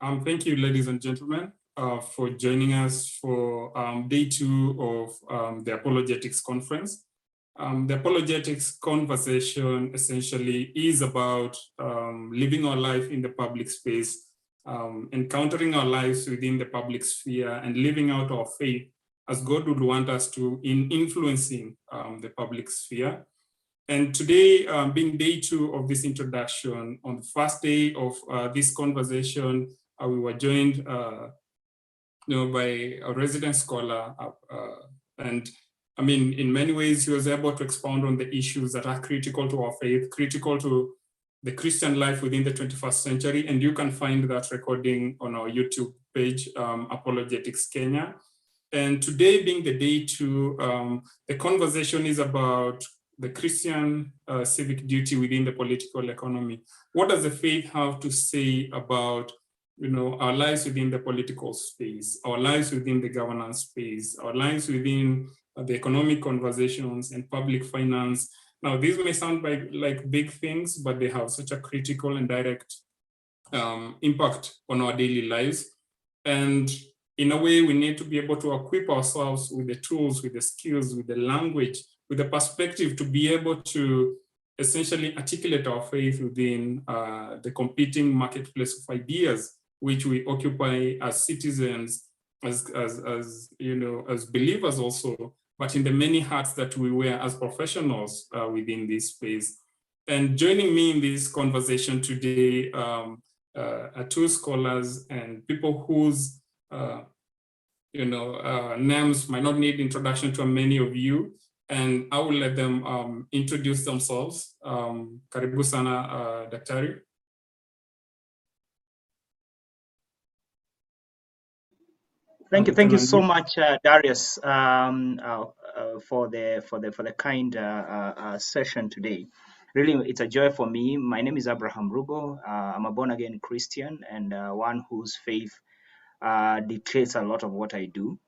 Thank you, ladies and gentlemen, for joining us for day 2 of the Apologetics Conference. The Apologetics conversation essentially is about living our life in the public space, encountering our lives within the public sphere, and living out our faith as God would want us to in influencing the public sphere. And today, being day 2 of this introduction, on the first day of this conversation, we were joined by a resident scholar. And I mean, in many ways, he was able to expound on the issues that are critical to our faith, critical to the Christian life within the 21st century. And you can find that recording on our YouTube page, Apologetics Kenya. And today being the day 2, the conversation is about the Christian civic duty within the political economy. What does the faith have to say about our lives within the political space, our lives within the governance space, our lives within the economic conversations and public finance? Now, these may sound like big things, but they have such a critical and direct impact on our daily lives. And in a way, we need to be able to equip ourselves with the tools, with the skills, with the language, with the perspective to be able to essentially articulate our faith within the competing marketplace of ideas, which we occupy as citizens, as believers also, but in the many hats that we wear as professionals within this space. And joining me in this conversation today are 2 scholars and people whose names might not need introduction to many of you, and I will let them introduce themselves. Karibu sana, Daktari. Thank you so much, Darius, for the kind session today. Really, it's a joy for me. My name is Abraham Rugo. I'm a born-again Christian and one whose faith dictates a lot of what I do.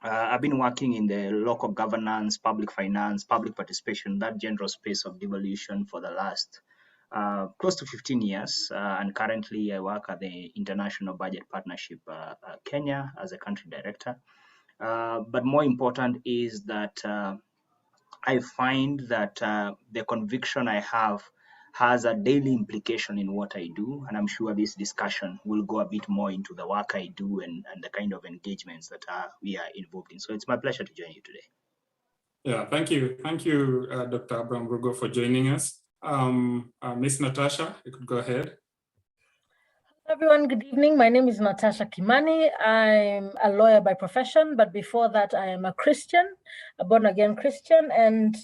I've been working in the local governance, public finance, public participation, that general space of devolution for the last close to 15 years. And currently I work at the International Budget Partnership Kenya as a country director. But more important is that I find that the conviction I have has a daily implication in what I do. And I'm sure this discussion will go a bit more into the work I do and the kind of engagements that we are involved in. So it's my pleasure to join you today. Yeah, thank you. Thank you, Dr. Abraham Rugo, for joining us. Miss Natasha, you could go ahead. Hello everyone, good evening. My name is Natasha Kimani. I'm a lawyer by profession, but before that I am a Christian, a born-again Christian. And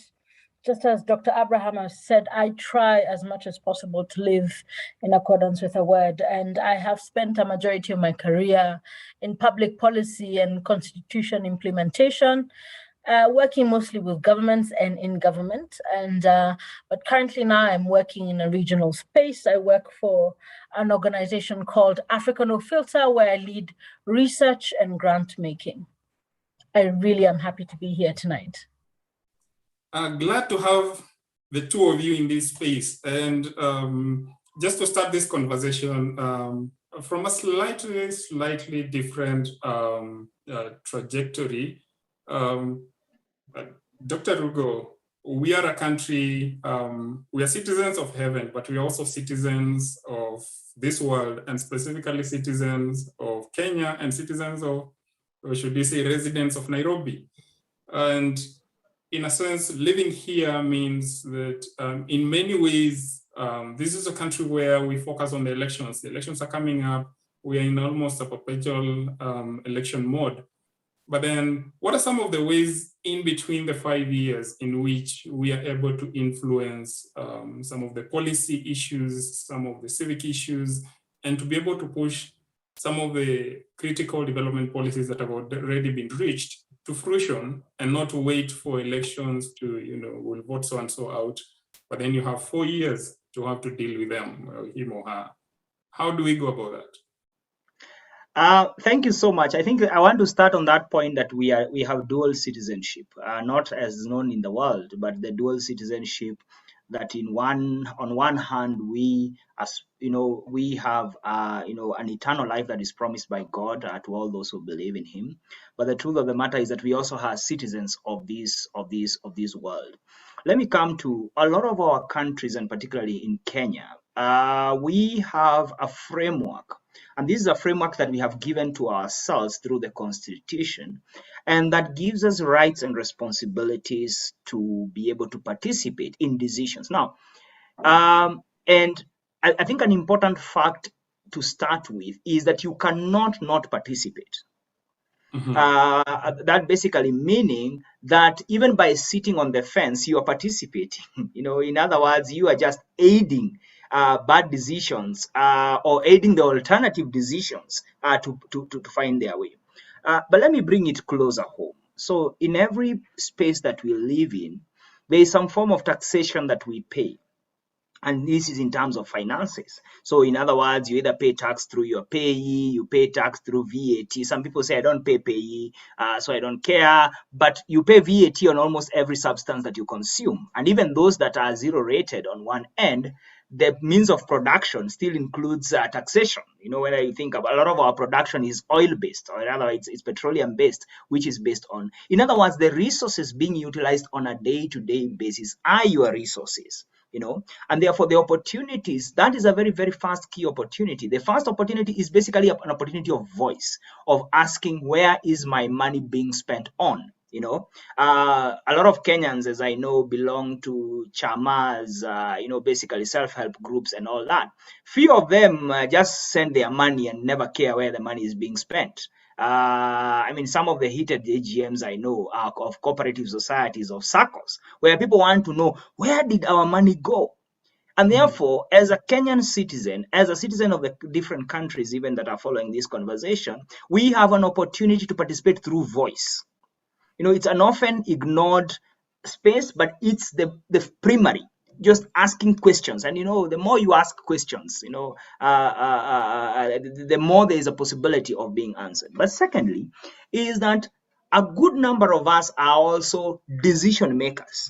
just as Dr. Abraham has said, I try as much as possible to live in accordance with the word. And I have spent a majority of my career in public policy and constitution implementation, working mostly with governments and in government. But currently now I'm working in a regional space. I work for an organization called Africa No Filter, where I lead research and grant making. I really am happy to be here tonight. Glad to have the 2 of you in this space. And just to start this conversation, from a slightly different trajectory, Dr. Rugo, we are a country, we are citizens of heaven, but we are also citizens of this world, and specifically citizens of Kenya and citizens of, or should we say, residents of Nairobi. And in a sense, living here means that in many ways, this is a country where we focus on the elections. The elections are coming up. We are in almost a perpetual election mode. But then what are some of the ways in between the 5 years in which we are able to influence some of the policy issues, some of the civic issues, and to be able to push some of the critical development policies that have already been reached to fruition, and not to wait for elections to, we'll vote so and so out, but then you have 4 years to have to deal with them, him or her. How do we go about that? Thank you so much. I think I want to start on that point that we have dual citizenship, not as known in the world, but the dual citizenship that on one hand, we, as you know, we have an eternal life that is promised by God to all those who believe in Him. But the truth of the matter is that we also are citizens of this world. Let me come to a lot of our countries, and particularly in Kenya. We have a framework, and this is a framework that we have given to ourselves through the Constitution, and that gives us rights and responsibilities to be able to participate in decisions. Now, and I think an important fact to start with is that you cannot not participate. That basically meaning that even by sitting on the fence, you are participating. In other words, you are just aiding bad decisions or aiding the alternative decisions to find their way. But let me bring it closer home. So in every space that we live in, there is some form of taxation that we pay. And this is in terms of finances. So in other words, you either pay tax through your payee, you pay tax through VAT. Some people say, I don't pay payee, so I don't care. But you pay VAT on almost every substance that you consume. And even those that are zero rated on one end, the means of production still includes taxation. When I think about a lot of our production is oil-based, or rather it's petroleum-based, which is based on, in other words, the resources being utilized on a day-to-day basis are your resources. And therefore the opportunities, that is a very, very first key opportunity. The first opportunity is basically an opportunity of voice, of asking, where is my money being spent on? A lot of Kenyans, as I know, belong to chamas, basically self-help groups and all that. Few of them just send their money and never care where the money is being spent. Some of the heated AGMs I know are of cooperative societies, of SACCOs, where people want to know, where did our money go? And therefore, as a Kenyan citizen, as a citizen of the different countries even that are following this conversation, we have an opportunity to participate through voice. It's an often ignored space, but it's the primary, just asking questions. And the more you ask questions, the more there is a possibility of being answered. But secondly, is that a good number of us are also decision makers,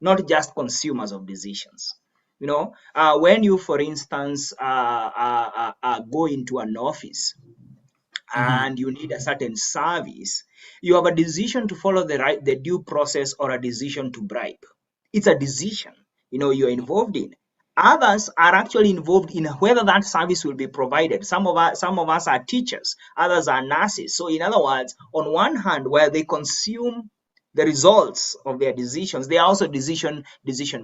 not just consumers of decisions. When you, for instance, go into an office and you need a certain service, you have a decision to follow the due process or a decision to bribe. It's a decision, you're involved in. Others are actually involved in whether that service will be provided. Some of us are teachers, others are nurses. So in other words, on one hand, where they consume the results of their decisions, they are also decision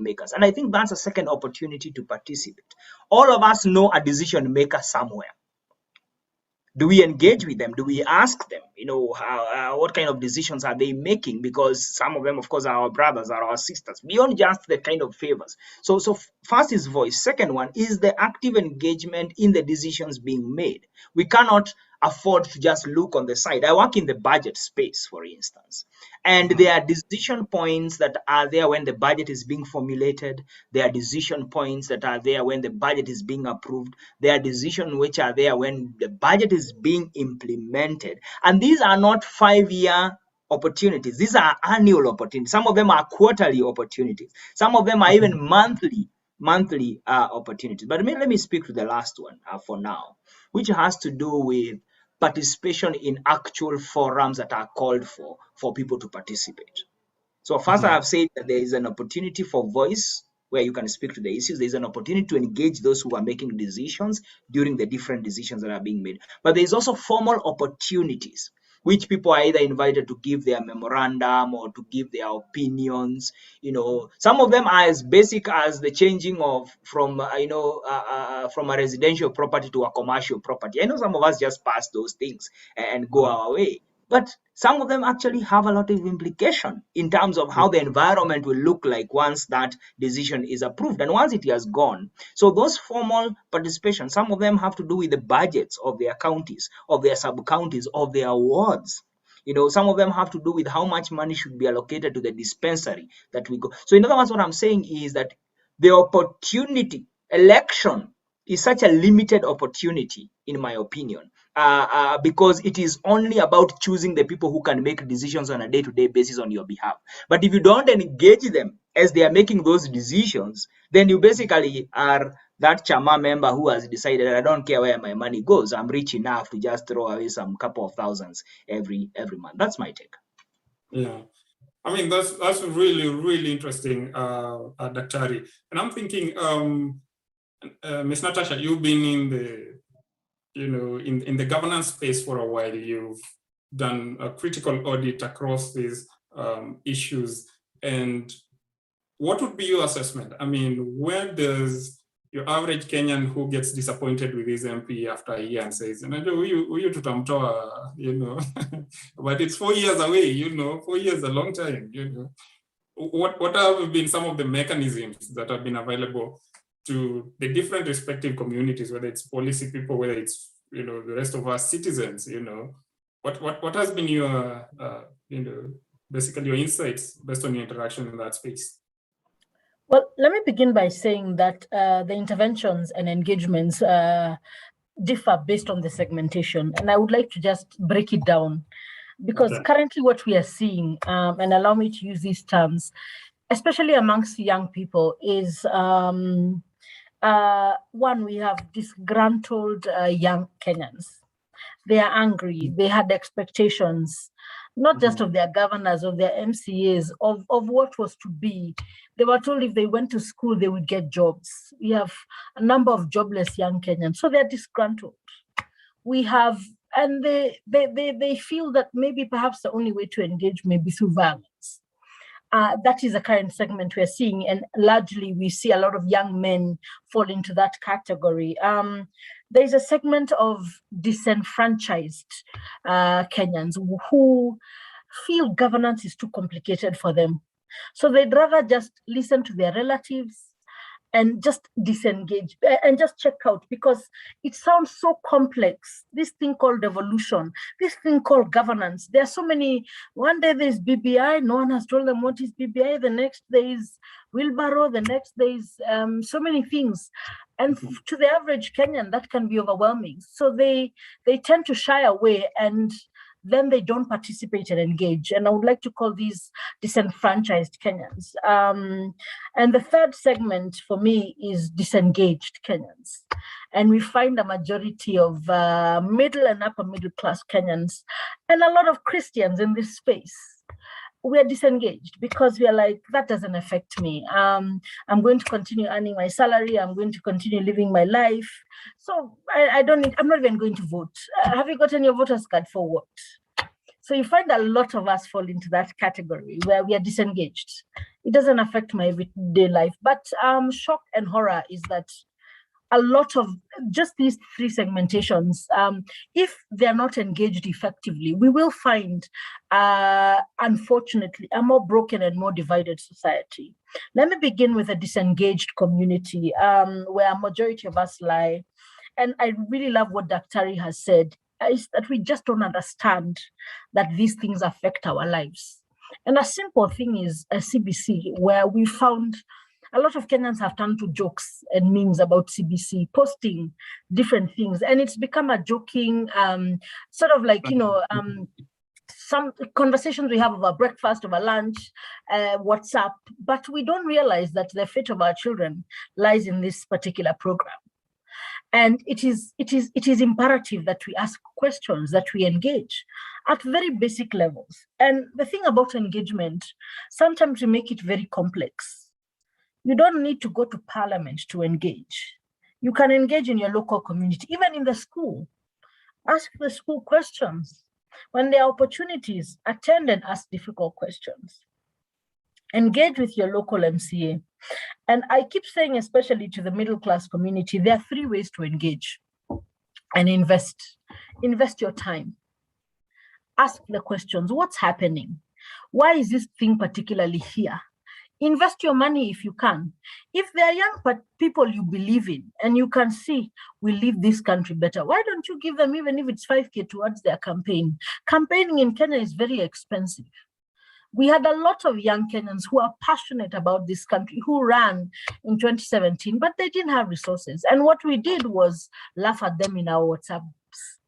makers. And I think that's a second opportunity to participate. All of us know a decision maker somewhere. Do we engage with them? Do we ask them, what kind of decisions are they making? Because some of them, of course, are our brothers, are our sisters, beyond just the kind of favors. So first is voice. Second one is the active engagement in the decisions being made. We cannot afford to just look on the side. I work in the budget space, for instance, and there are decision points that are there when the budget is being formulated. There are decision points that are there when the budget is being approved. There are decisions which are there when the budget is being implemented. And these are not 5-year opportunities. These are annual opportunities. Some of them are quarterly opportunities. Some of them are even monthly opportunities. But let me speak to the last one for now, which has to do with participation in actual forums that are called for people to participate. So first, I have said that there is an opportunity for voice where you can speak to the issues. There's an opportunity to engage those who are making decisions during the different decisions that are being made. But there's also formal opportunities which people are either invited to give their memorandum or to give their opinions. Some of them are as basic as the changing of from a residential property to a commercial property. I know some of us just pass those things and go our way. But some of them actually have a lot of implication in terms of how the environment will look like once that decision is approved and once it has gone. So those formal participation, some of them have to do with the budgets of their counties, of their sub-counties, of their wards. Some of them have to do with how much money should be allocated to the dispensary that we go. So in other words, what I'm saying is that the opportunity, election is such a limited opportunity, in my opinion, because it is only about choosing the people who can make decisions on a day-to-day basis on your behalf. But if you don't engage them as they are making those decisions, then you basically are that Chama member who has decided, I don't care where my money goes. I'm rich enough to just throw away some couple of thousands every month. That's my take. Yeah. I mean, that's really, really interesting, Daktari. And I'm thinking, Ms. Natasha, you've been in the, in the governance space for a while. You've done a critical audit across these issues. And what would be your assessment? I mean, where does your average Kenyan who gets disappointed with his MP after a year and says, huyu tutamtoa, but it's 4 years away, 4 years is a long time, What have been some of the mechanisms that have been available to the different respective communities, whether it's policy people, whether it's, the rest of us citizens, what has been your, basically your insights based on your interaction in that space? Well, let me begin by saying that the interventions and engagements differ based on the segmentation. And I would like to just break it down, because currently what we are seeing, and allow me to use these terms, especially amongst young people, is one, we have disgruntled young Kenyans. They are angry. They had expectations, not just of their governors, of their MCAs, of what was to be. They were told if they went to school, they would get jobs. We have a number of jobless young Kenyans, so they're disgruntled. We have, and they feel that maybe perhaps the only way to engage may be through violence. That is the current segment we're seeing, and largely we see a lot of young men fall into that category. There's a segment of disenfranchised Kenyans who feel governance is too complicated for them. So they'd rather just listen to their relatives and just disengage and just check out, because it sounds so complex. This thing called devolution, this thing called governance. There are so many. One day there's BBI, no one has told them what is BBI. The next there is wheelbarrow, the next there is so many things. And to the average Kenyan, that can be overwhelming. So they tend to shy away, and then they don't participate and engage. And I would like to call these disenfranchised Kenyans. And the third segment for me is disengaged Kenyans. And we find a majority of middle and upper middle class Kenyans and a lot of Christians in this space. We are disengaged because we are like, that doesn't affect me. I'm going to continue earning my salary. I'm going to continue living my life. So I'm not even going to vote. Have you gotten your voter's card for what? So you find a lot of us fall into that category where we are disengaged. It doesn't affect my everyday life. But shock and horror is that a lot of just these three segmentations, if they're not engaged effectively, we will find, unfortunately, a more broken and more divided society. Let me begin with a disengaged community where a majority of us lie. And I really love what Daktari has said, is that we just don't understand that these things affect our lives. And a simple thing is a CBC, where we found a lot of Kenyans have turned to jokes and memes about CBC, posting different things. And it's become a joking, sort of like, some conversations we have over breakfast, over lunch, WhatsApp, but we don't realize that the fate of our children lies in this particular program. And it is imperative that we ask questions, that we engage at very basic levels. And the thing about engagement, sometimes we make it very complex. You don't need to go to parliament to engage. You can engage in your local community, even in the school. Ask the school questions. When there are opportunities, attend and ask difficult questions. Engage with your local MCA. And I keep saying, especially to the middle class community, there are three ways to engage and invest. Invest your time. Ask the questions. What's happening? Why is this thing particularly here? Invest your money if you can. If there are young people you believe in and you can see will leave this country better, why don't you give them, even if it's 5K, towards their campaign? Campaigning in Kenya is very expensive. We had a lot of young Kenyans who are passionate about this country, who ran in 2017, but they didn't have resources. And what we did was laugh at them in our WhatsApp groups,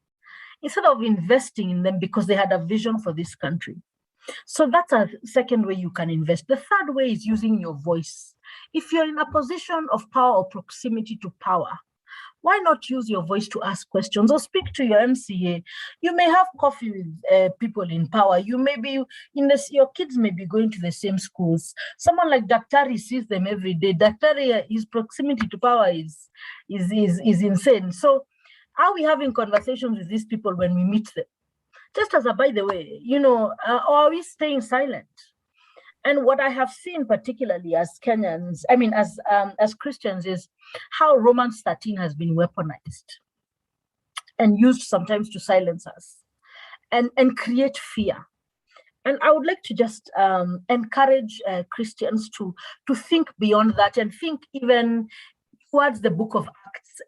instead of investing in them because they had a vision for this country. So that's a second way you can invest. The third way is using your voice. If you're in a position of power or proximity to power, why not use your voice to ask questions or speak to your MCA? You may have coffee with people in power. You may be in this, your kids may be going to the same schools. Someone like Daktari sees them every day. Daktari, his proximity to power is insane. So are we having conversations with these people when we meet them? Just as a by the way, or are we staying silent? And what I have seen, particularly as Kenyans, as Christians, is how Romans 13 has been weaponized and used sometimes to silence us and create fear. And I would like to just encourage Christians to think beyond that and think even towards the book of Acts.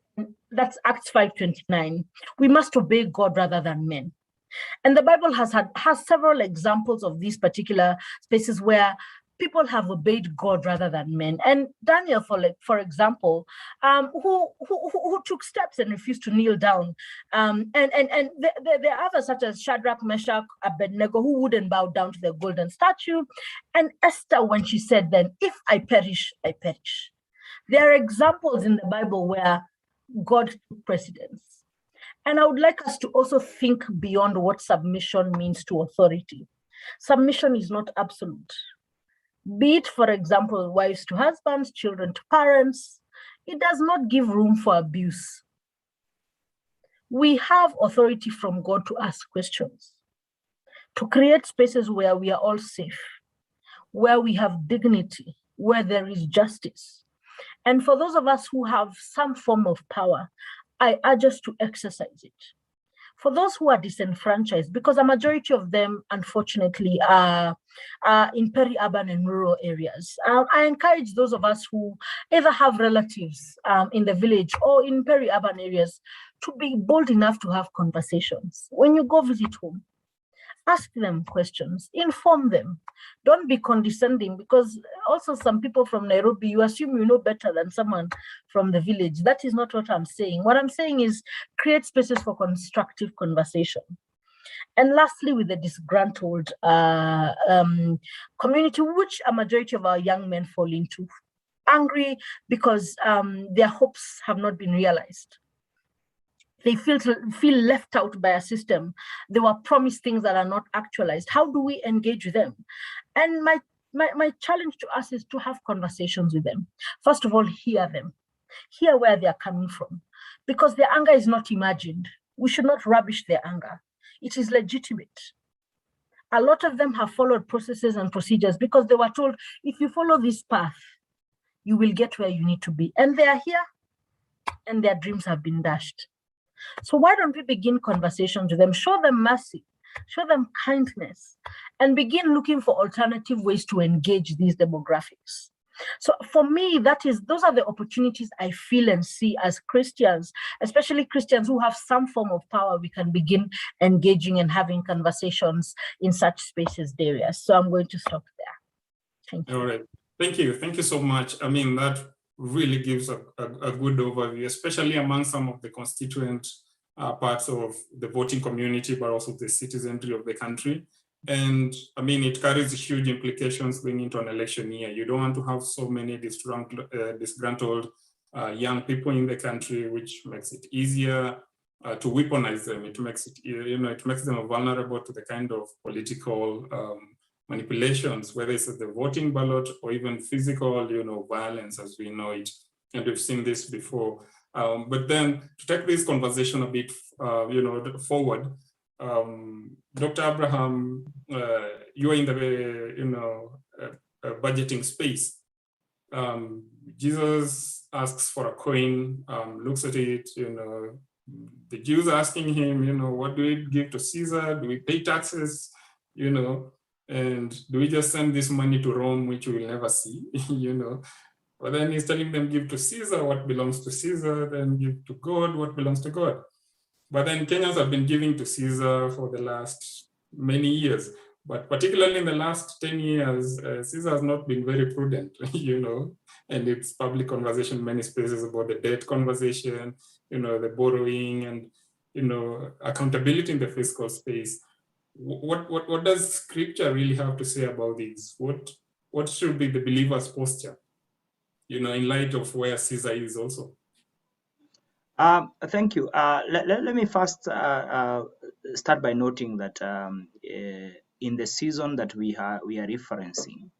That's Acts 5:29. We must obey God rather than men. And the Bible has several examples of these particular spaces where people have obeyed God rather than men. And Daniel, for example, who took steps and refused to kneel down. And there are others such as Shadrach, Meshach, Abednego, who wouldn't bow down to the golden statue. And Esther, when she said then, if I perish, I perish. There are examples in the Bible where God took precedence. And I would like us to also think beyond what submission means to authority. Submission is not absolute. Be it, for example, wives to husbands, children to parents, it does not give room for abuse. We have authority from God to ask questions, to create spaces where we are all safe, where we have dignity, where there is justice. And for those of us who have some form of power, I urge us to exercise it. For those who are disenfranchised, because a majority of them, unfortunately, are in peri-urban and rural areas, I encourage those of us who either have relatives in the village or in peri-urban areas to be bold enough to have conversations. When you go visit home, ask them questions, inform them. Don't be condescending, because also some people from Nairobi, you assume you know better than someone from the village. That is not what I'm saying. What I'm saying is create spaces for constructive conversation. And lastly, with the disgruntled community, which a majority of our young men fall into, angry because their hopes have not been realized. They feel left out by a system. They were promised things that are not actualized. How do we engage with them? And my challenge to us is to have conversations with them. First of all, hear them. Hear where they are coming from. Because their anger is not imagined. We should not rubbish their anger. It is legitimate. A lot of them have followed processes and procedures because they were told, if you follow this path, you will get where you need to be. And they are here, and their dreams have been dashed. So why don't we begin conversations with them, show them mercy, show them kindness, and begin looking for alternative ways to engage these demographics. So for me, those are the opportunities I feel and see as Christians, especially Christians who have some form of power. We can begin engaging and having conversations in such spaces, Darius. So I'm going to stop there. Thank you. All right. Thank you. Thank you so much. I mean, that really gives a good overview, especially among some of the constituent parts of the voting community, but also the citizenry of the country. And I mean, it carries huge implications going into an election year. You don't want to have so many disgruntled young people in the country, which makes it easier to weaponize them. It makes it, it makes them vulnerable to the kind of political manipulations, whether it's at the voting ballot or even physical, violence as we know it. And we've seen this before. But then to take this conversation a bit, forward, Dr. Abraham, you are in the, budgeting space. Jesus asks for a coin, looks at it, the Jews are asking him, what do we give to Caesar? Do we pay taxes? And do we just send this money to Rome, which we will never see, But then he's telling them, give to Caesar what belongs to Caesar, then give to God what belongs to God. But then Kenyans have been giving to Caesar for the last many years. But particularly in the last 10 years, Caesar has not been very prudent, and it's public conversation in many spaces about the debt conversation, the borrowing and, accountability in the fiscal space. what does scripture really have to say about this? What should be the believer's posture, in light of where Caesar is also? Thank you. Let me first start by noting that in the season that we are referencing,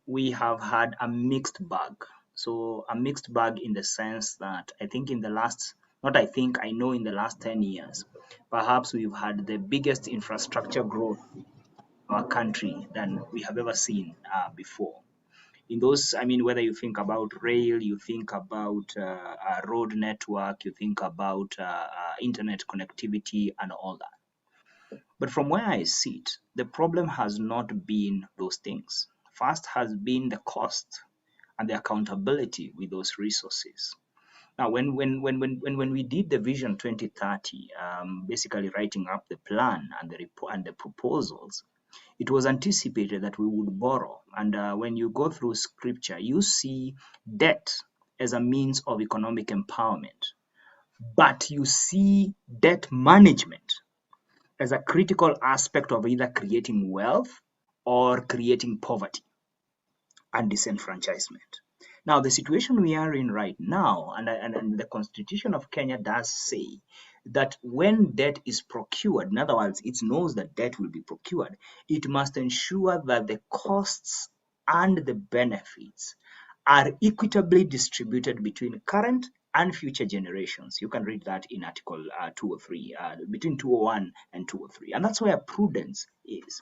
we have had a mixed bag. So a mixed bag in the sense that I think in the last, not I think, I know in the last 10 years, perhaps we've had the biggest infrastructure growth in our country than we have ever seen before. In those, I mean, whether you think about rail, you think about road network, you think about internet connectivity and all that. But from where I sit, the problem has not been those things. First has been the cost and the accountability with those resources. Now, when we did the Vision 2030, basically writing up the plan and the proposals, it was anticipated that we would borrow. And when you go through scripture, you see debt as a means of economic empowerment, but you see debt management as a critical aspect of either creating wealth or creating poverty and disenfranchisement. Now, the situation we are in right now, and the Constitution of Kenya does say that when debt is procured, in other words, it knows that debt will be procured, it must ensure that the costs and the benefits are equitably distributed between current and future generations. You can read that in Article 203, between 201 and 203. And that's where prudence is.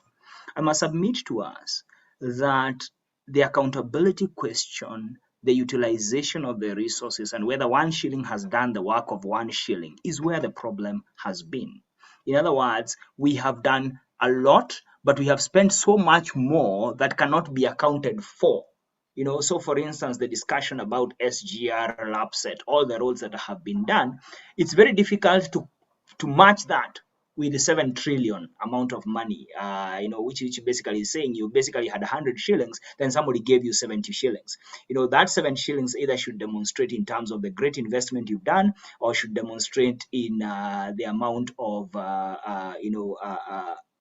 I must submit to us that the accountability question, the utilization of the resources, and whether 1 shilling has done the work of 1 shilling is where the problem has been. In other words, we have done a lot, but we have spent so much more that cannot be accounted for. So for instance, the discussion about SGR, LAPSET, all the roads that have been done, it's very difficult to match that with the 7 trillion amount of money, which basically is saying you basically had 100 shillings, then somebody gave you 70 shillings. That 7 shillings either should demonstrate in terms of the great investment you've done, or should demonstrate in the amount of,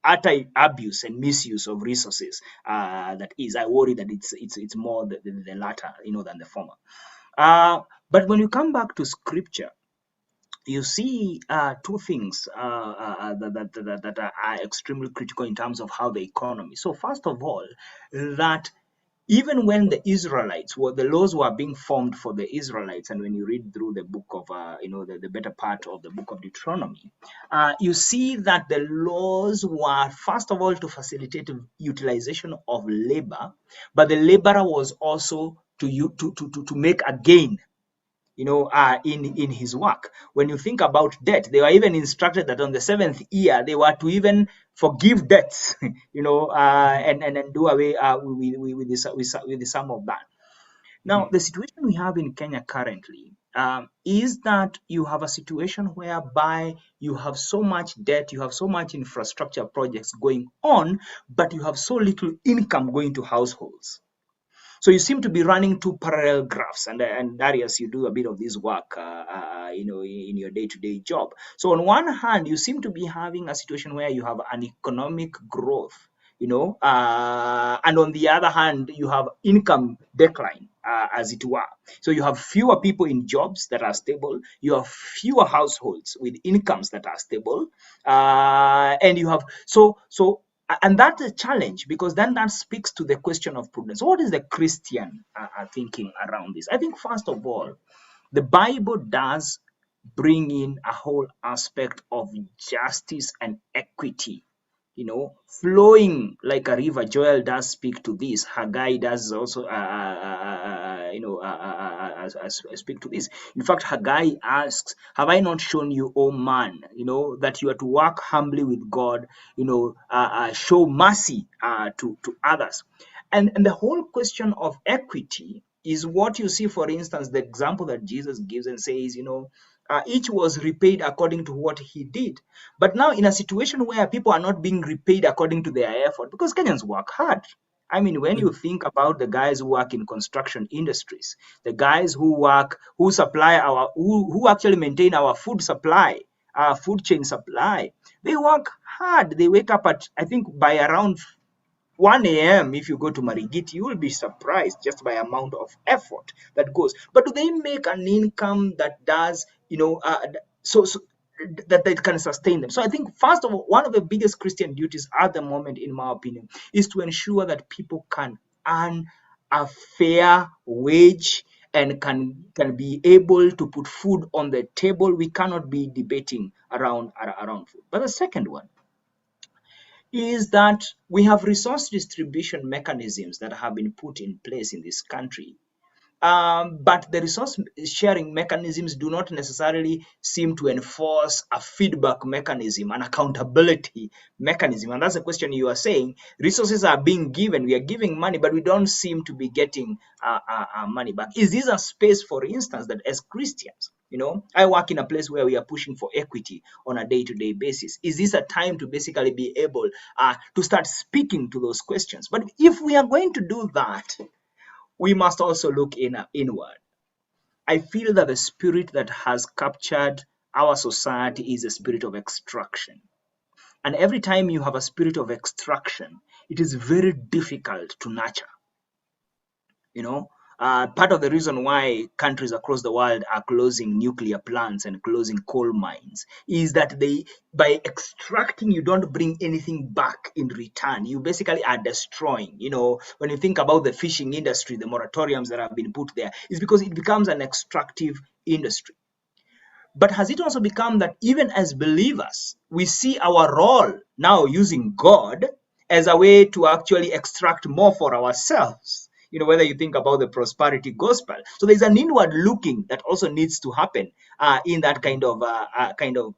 anti-abuse and misuse of resources. That is, I worry that it's more the latter, than the former. But when you come back to scripture, you see two things that are extremely critical in terms of how the economy. So first of all, that even when the Israelites, the laws were being formed for the Israelites, and when you read through the book of, the better part of the book of Deuteronomy, you see that the laws were, first of all, to facilitate utilization of labor, but the laborer was also to make a gain, in his work. When you think about debt, they were even instructed that on the 7th year they were to even forgive debts, and do away with the sum of that. Now, the situation we have in Kenya currently is that you have a situation whereby you have so much debt, you have so much infrastructure projects going on, but you have so little income going to households. So you seem to be running two parallel graphs, and Darius, you do a bit of this work, in your day-to-day job. So on one hand, you seem to be having a situation where you have an economic growth, and on the other hand, you have income decline, as it were. So you have fewer people in jobs that are stable, you have fewer households with incomes that are stable, and you have and that's a challenge, because then that speaks to the question of prudence. What is the Christian thinking around this? I think first of all, the Bible does bring in a whole aspect of justice and equity, flowing like a river. Joel does speak to this. Haggai does also, speak to this. In fact, Haggai asks, "Have I not shown you, O man, that you are to work humbly with God, show mercy to others?" And the whole question of equity is what you see, for instance, the example that Jesus gives and says, each was repaid according to what he did. But now in a situation where people are not being repaid according to their effort, because Kenyans work hard. I mean, when you think about the guys who work in construction industries, the guys who supply who actually maintain our food supply, food chain supply. They work hard. They wake up at, I think, by around 1 a.m. If you go to Marigiti, you will be surprised just by amount of effort that goes. But do they make an income that does, so that they can sustain them? So I think, first of all, one of the biggest Christian duties at the moment, in my opinion, is to ensure that people can earn a fair wage and can be able to put food on the table. We cannot be debating around food. But the second one is that we have resource distribution mechanisms that have been put in place in this country. But the resource sharing mechanisms do not necessarily seem to enforce a feedback mechanism, an accountability mechanism. And that's the question you are saying. Resources are being given, we are giving money, but we don't seem to be getting money back. Is this a space, for instance, that as Christians, I work in a place where we are pushing for equity on a day-to-day basis. Is this a time to basically be able to start speaking to those questions? But if we are going to do that, we must also look inward. I feel that the spirit that has captured our society is a spirit of extraction. And every time you have a spirit of extraction, it is very difficult to nurture. Part of the reason why countries across the world are closing nuclear plants and closing coal mines is that by extracting, you don't bring anything back in return. You basically are destroying. When you think about the fishing industry, the moratoriums that have been put there is because it becomes an extractive industry. But has it also become that even as believers, we see our role now using God as a way to actually extract more for ourselves? Whether you think about the prosperity gospel. So there's an inward looking that also needs to happen in that kind of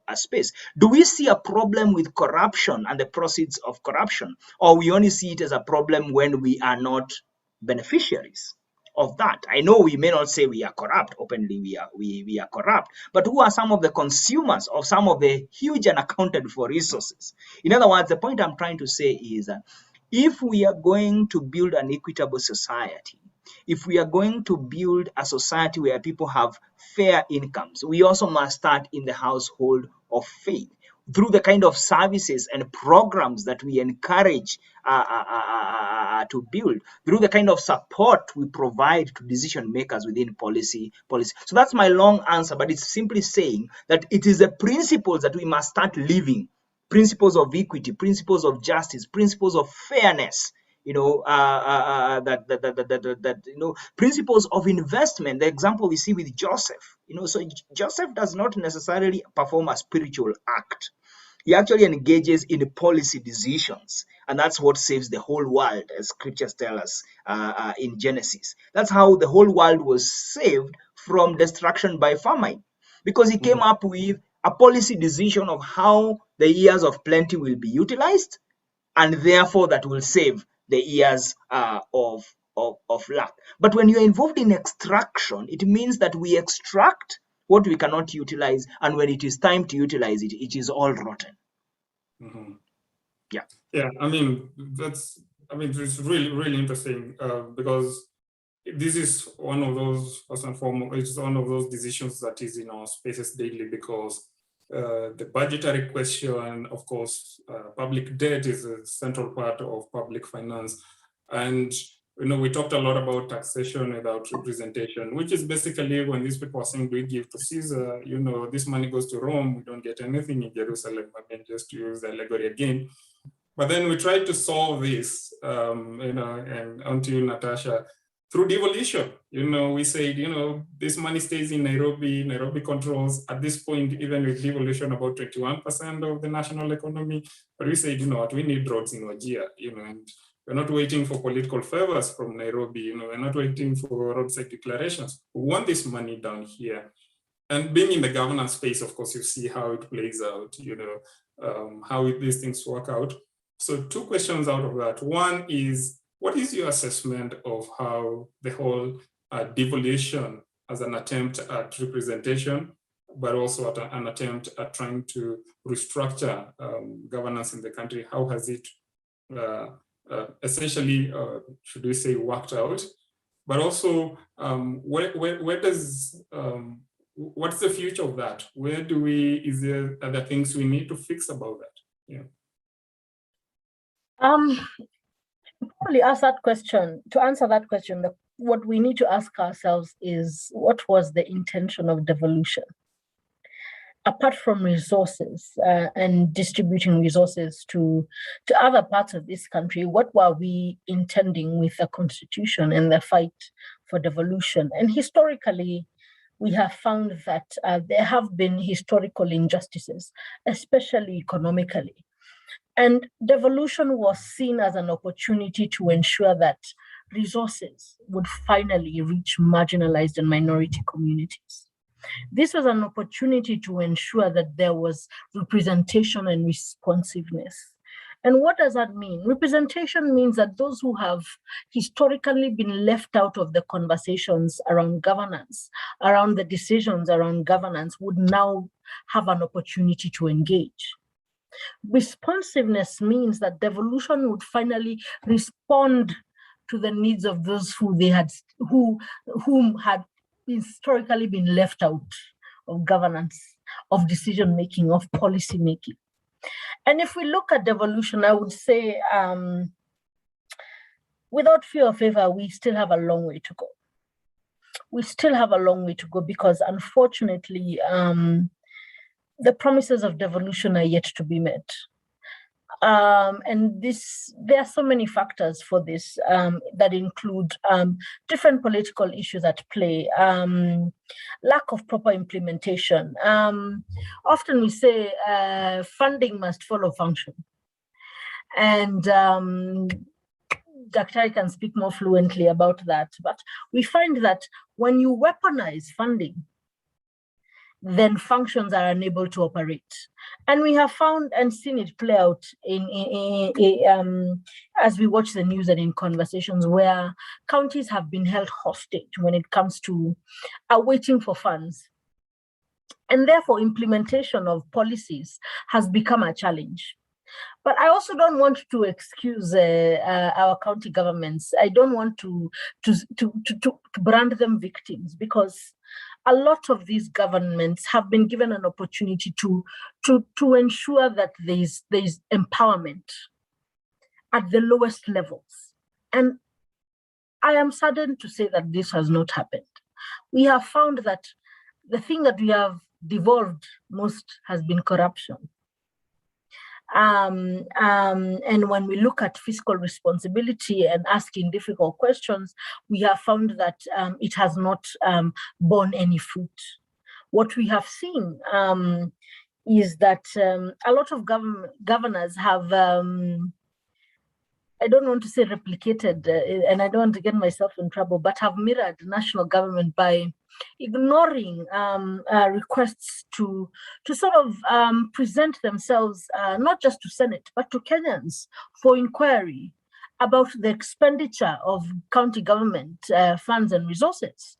a space. Do we see a problem with corruption and the proceeds of corruption, or we only see it as a problem when we are not beneficiaries of that? I know we may not say we are corrupt openly, we are corrupt, but who are some of the consumers of some of the huge unaccounted for resources? In other words, the point I'm trying to say is that if we are going to build an equitable society, if we are going to build a society where people have fair incomes, we also must start in the household of faith through the kind of services and programs that we encourage to build, through the kind of support we provide to decision makers within policy. So that's my long answer, but it's simply saying that it is the principles that we must start living. Principles of equity, principles of justice, principles of fairness, principles of investment. The example we see with Joseph, so Joseph does not necessarily perform a spiritual act. He actually engages in policy decisions, and that's what saves the whole world, as scriptures tell us in Genesis. That's how the whole world was saved from destruction by famine, because he came up with a policy decision of how the years of plenty will be utilized, and therefore that will save the years of lack. But when you're involved in extraction, it means that we extract what we cannot utilize, and when it is time to utilize it, it is all rotten. Yeah. It's really, really interesting because this is one of those, first and foremost, it's one of those decisions that is in our spaces daily, because the budgetary question, of course, public debt is a central part of public finance. And, we talked a lot about taxation without representation, which is basically when these people are saying, we give to Caesar, this money goes to Rome, we don't get anything in Jerusalem. Just to use the allegory again. But then we tried to solve this, and onto you, Natasha, through devolution. We said, this money stays in Nairobi. Nairobi controls, at this point, even with devolution, about 21% of the national economy. But we said, we need roads in Wajir, and we're not waiting for political favors from Nairobi. We're not waiting for roadside declarations. We want this money down here. And being in the governance space, of course, you see how it plays out, how these things work out. So 2 questions out of that. One is, what is your assessment of how the whole devolution as an attempt at representation, but also an attempt at trying to restructure governance in the country, how has it essentially, should we say, worked out? But also, where does what's the future of that? Where do we, is there other things we need to fix about that? Yeah. Probably ask that question, to answer that question, what we need to ask ourselves is, what was the intention of devolution? Apart from resources and distributing resources to other parts of this country, what were we intending with the constitution and the fight for devolution? And historically, we have found that there have been historical injustices, especially economically. And devolution was seen as an opportunity to ensure that resources would finally reach marginalized and minority communities. This was an opportunity to ensure that there was representation and responsiveness. And what does that mean? Representation means that those who have historically been left out of the conversations around governance, around the decisions around governance, would now have an opportunity to engage. Responsiveness means that devolution would finally respond to the needs of those whom had historically been left out of governance, of decision making, of policy making. And if we look at devolution, I would say, without fear or favor, we still have a long way to go. We still have a long way to go because, unfortunately, the promises of devolution are yet to be met. And there are so many factors for this that include different political issues at play, lack of proper implementation. Often we say funding must follow function. And Dr. can speak more fluently about that. But we find that when you weaponize funding, then functions are unable to operate. And we have found and seen it play out as we watch the news and in conversations where counties have been held hostage when it comes to waiting for funds. And therefore, implementation of policies has become a challenge. But I also don't want to excuse our county governments. I don't want to brand them victims, because a lot of these governments have been given an opportunity to ensure that there's empowerment at the lowest levels. And I am saddened to say that this has not happened. We have found that the thing that we have devolved most has been corruption. And when we look at fiscal responsibility and asking difficult questions, we have found that it has not borne any fruit. What we have seen is that a lot of governors have, I don't want to say replicated, and I don't want to get myself in trouble, but have mirrored national government by ignoring requests to sort of present themselves, not just to Senate, but to Kenyans for inquiry about the expenditure of county government funds and resources.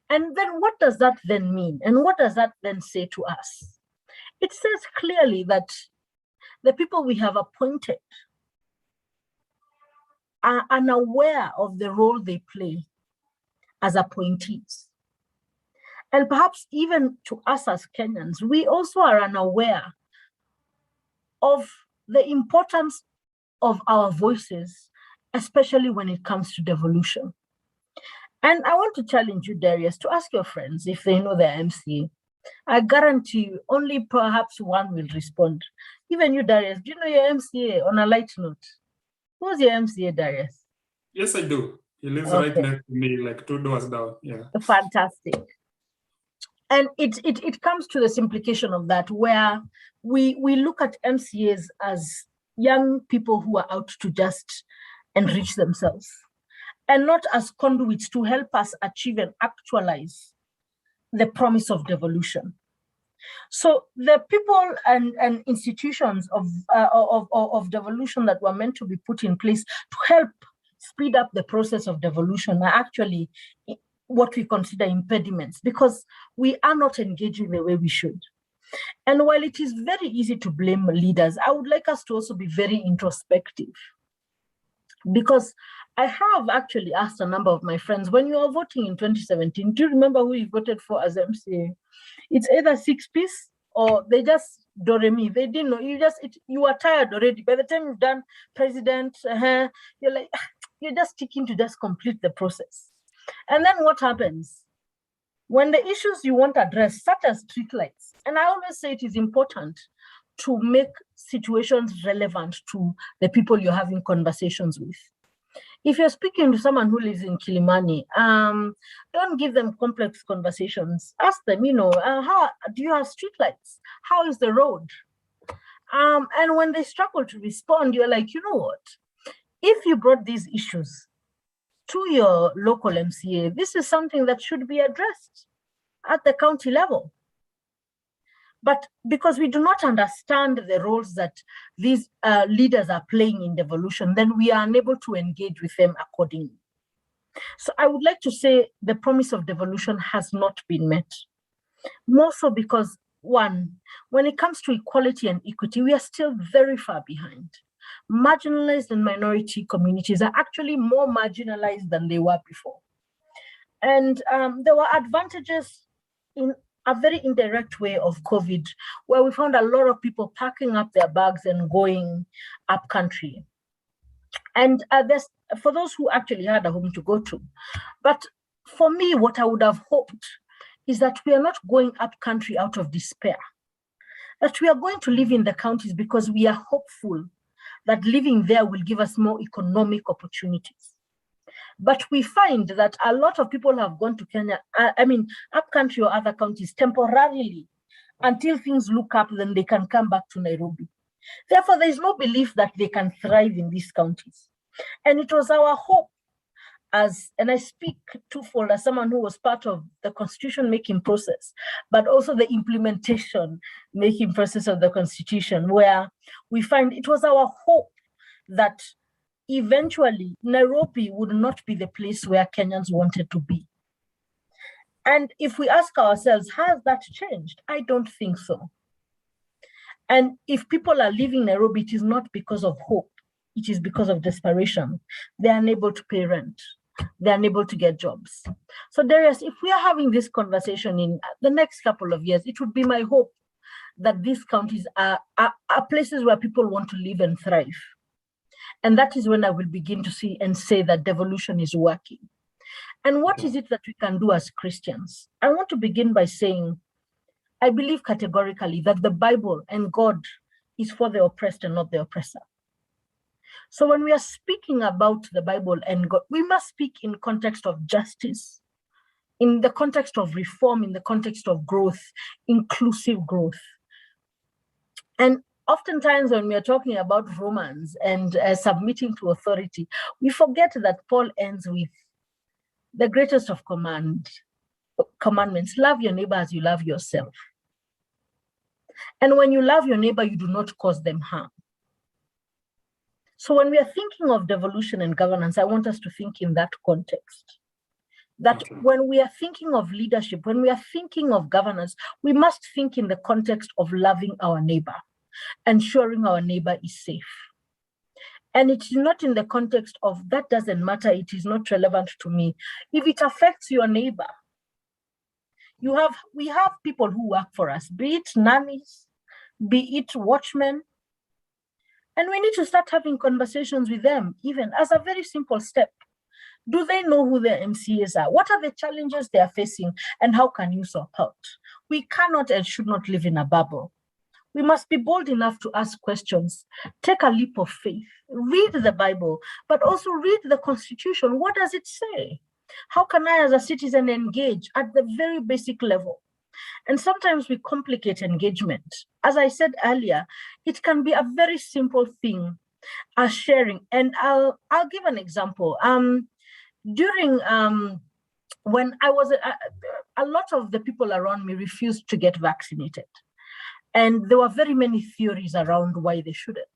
And then what does that then mean? And what does that then say to us? It says clearly that the people we have appointed are unaware of the role they play as appointees. And perhaps even to us as Kenyans, we also are unaware of the importance of our voices, especially when it comes to devolution. And I want to challenge you, Darius, to ask your friends if they know their MCA. I guarantee you only perhaps one will respond. Even you, Darius, do you know your MCA? On a light note, who's your MCA, Darius? Yes, I do. He lives right next to me, like 2 doors down. Yeah. Fantastic. And it comes to this implication of that, where we look at MCAs as young people who are out to just enrich themselves, and not as conduits to help us achieve and actualize the promise of devolution. So the people and institutions of devolution that were meant to be put in place to help speed up the process of devolution are actually what we consider impediments, because we are not engaging the way we should. And while it is very easy to blame leaders, I would like us to also be very introspective, because I have actually asked a number of my friends, when you are voting in 2017, do you remember who you voted for as MCA? It's either 6-piece or they just do-re-mi. They didn't know. You are tired already. By the time you've done president, you're like, you're just sticking to just complete the process. And then what happens? When the issues you want addressed, such as streetlights, and I always say it is important to make situations relevant to the people you're having conversations with. If you're speaking to someone who lives in Kilimani, don't give them complex conversations. Ask them, how do you have streetlights? How is the road? And when they struggle to respond, you're like, you know what? If you brought these issues to your local MCA, this is something that should be addressed at the county level. But because we do not understand the roles that these leaders are playing in devolution, then we are unable to engage with them accordingly. So I would like to say the promise of devolution has not been met. More so because, one, when it comes to equality and equity, we are still very far behind. Marginalized and minority communities are actually more marginalized than they were before. And there were advantages in a very indirect way of COVID, where we found a lot of people packing up their bags and going up country. And there's for those who actually had a home to go to. But for me, what I would have hoped is that we are not going up country out of despair, that we are going to live in the counties because we are hopeful that living there will give us more economic opportunities. But we find that a lot of people have gone to Kenya, up country or other counties temporarily until things look up, then they can come back to Nairobi. Therefore, there is no belief that they can thrive in these counties. And it was our hope and I speak twofold as someone who was part of the constitution making process, but also the implementation making process of the constitution, where we find it was our hope that eventually Nairobi would not be the place where Kenyans wanted to be. And if we ask ourselves, has that changed? I don't think so. And if people are leaving Nairobi, it is not because of hope. It is because of desperation. They are unable to pay rent. They are unable to get jobs. So Darius, if we are having this conversation in the next couple of years, it would be my hope that these counties are places where people want to live and thrive. And that is when I will begin to see and say that devolution is working. And what is it that we can do as Christians? I want to begin by saying, I believe categorically that the Bible and God is for the oppressed and not the oppressor. So when we are speaking about the Bible and God, we must speak in context of justice, in the context of reform, in the context of growth, inclusive growth. And oftentimes when we are talking about Romans and submitting to authority, we forget that Paul ends with the greatest of commandments, love your neighbor as you love yourself. And when you love your neighbor, you do not cause them harm. So when we are thinking of devolution and governance, I want us to think in that context. That when we are thinking of leadership, when we are thinking of governance, we must think in the context of loving our neighbor, ensuring our neighbor is safe. And it is not in the context of that doesn't matter, it is not relevant to me. If it affects your neighbor, we have people who work for us, be it nannies, be it watchmen, and we need to start having conversations with them, even as a very simple step. Do they know who their MCAs are? What are the challenges they are facing, and how can you support? We cannot and should not live in a bubble. We must be bold enough to ask questions, take a leap of faith, read the Bible, but also read the Constitution. What does it say? How can I as a citizen engage at the very basic level? And sometimes we complicate engagement. As I said earlier, it can be a very simple thing, as sharing. And I'll give an example. During when I was, a lot of the people around me refused to get vaccinated. And there were very many theories around why they shouldn't.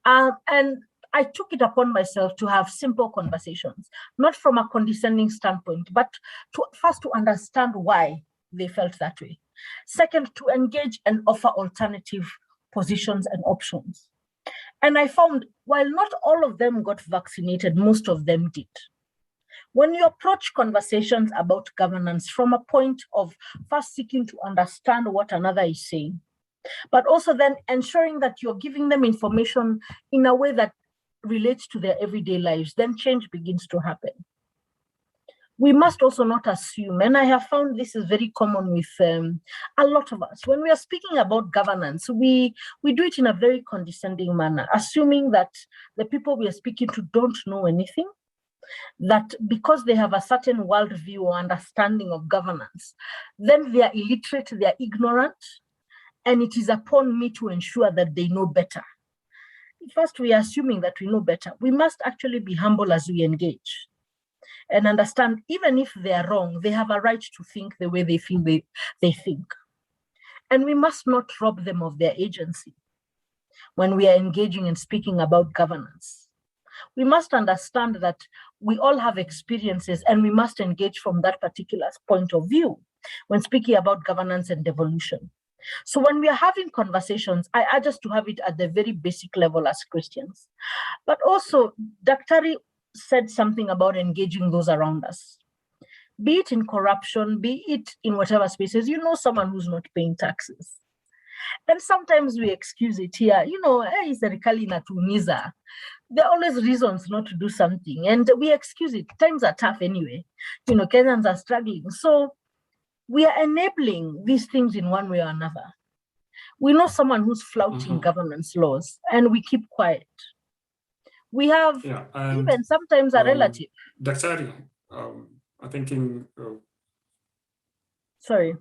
And I took it upon myself to have simple conversations, not from a condescending standpoint, but first to understand why they felt that way. Second, to engage and offer alternative positions and options. And I found while not all of them got vaccinated, most of them did. When you approach conversations about governance from a point of first seeking to understand what another is saying, but also then ensuring that you're giving them information in a way that relates to their everyday lives, then change begins to happen. We must also not assume, and I have found this is very common with a lot of us. When we are speaking about governance, we do it in a very condescending manner, assuming that the people we are speaking to don't know anything, that because they have a certain worldview or understanding of governance, then they are illiterate, they are ignorant, and it is upon me to ensure that they know better. First, we are assuming that we know better. We must actually be humble as we engage and understand, even if they are wrong, they have a right to think the way they feel they think. And we must not rob them of their agency when we are engaging and speaking about governance. We must understand that we all have experiences and we must engage from that particular point of view when speaking about governance and devolution. So when we are having conversations, I urge us to have it at the very basic level as Christians. But also, Daktari said something about engaging those around us, be it in corruption, be it in whatever spaces. You know someone who's not paying taxes. And sometimes we excuse it here. Hey, serikali inatuumiza. There are always reasons not to do something, and we excuse it. Times are tough anyway. Kenyans are struggling. So we are enabling these things in one way or another. We know someone who's flouting governance laws, and we keep quiet. We have even sometimes a relative. Daktari, I think sorry.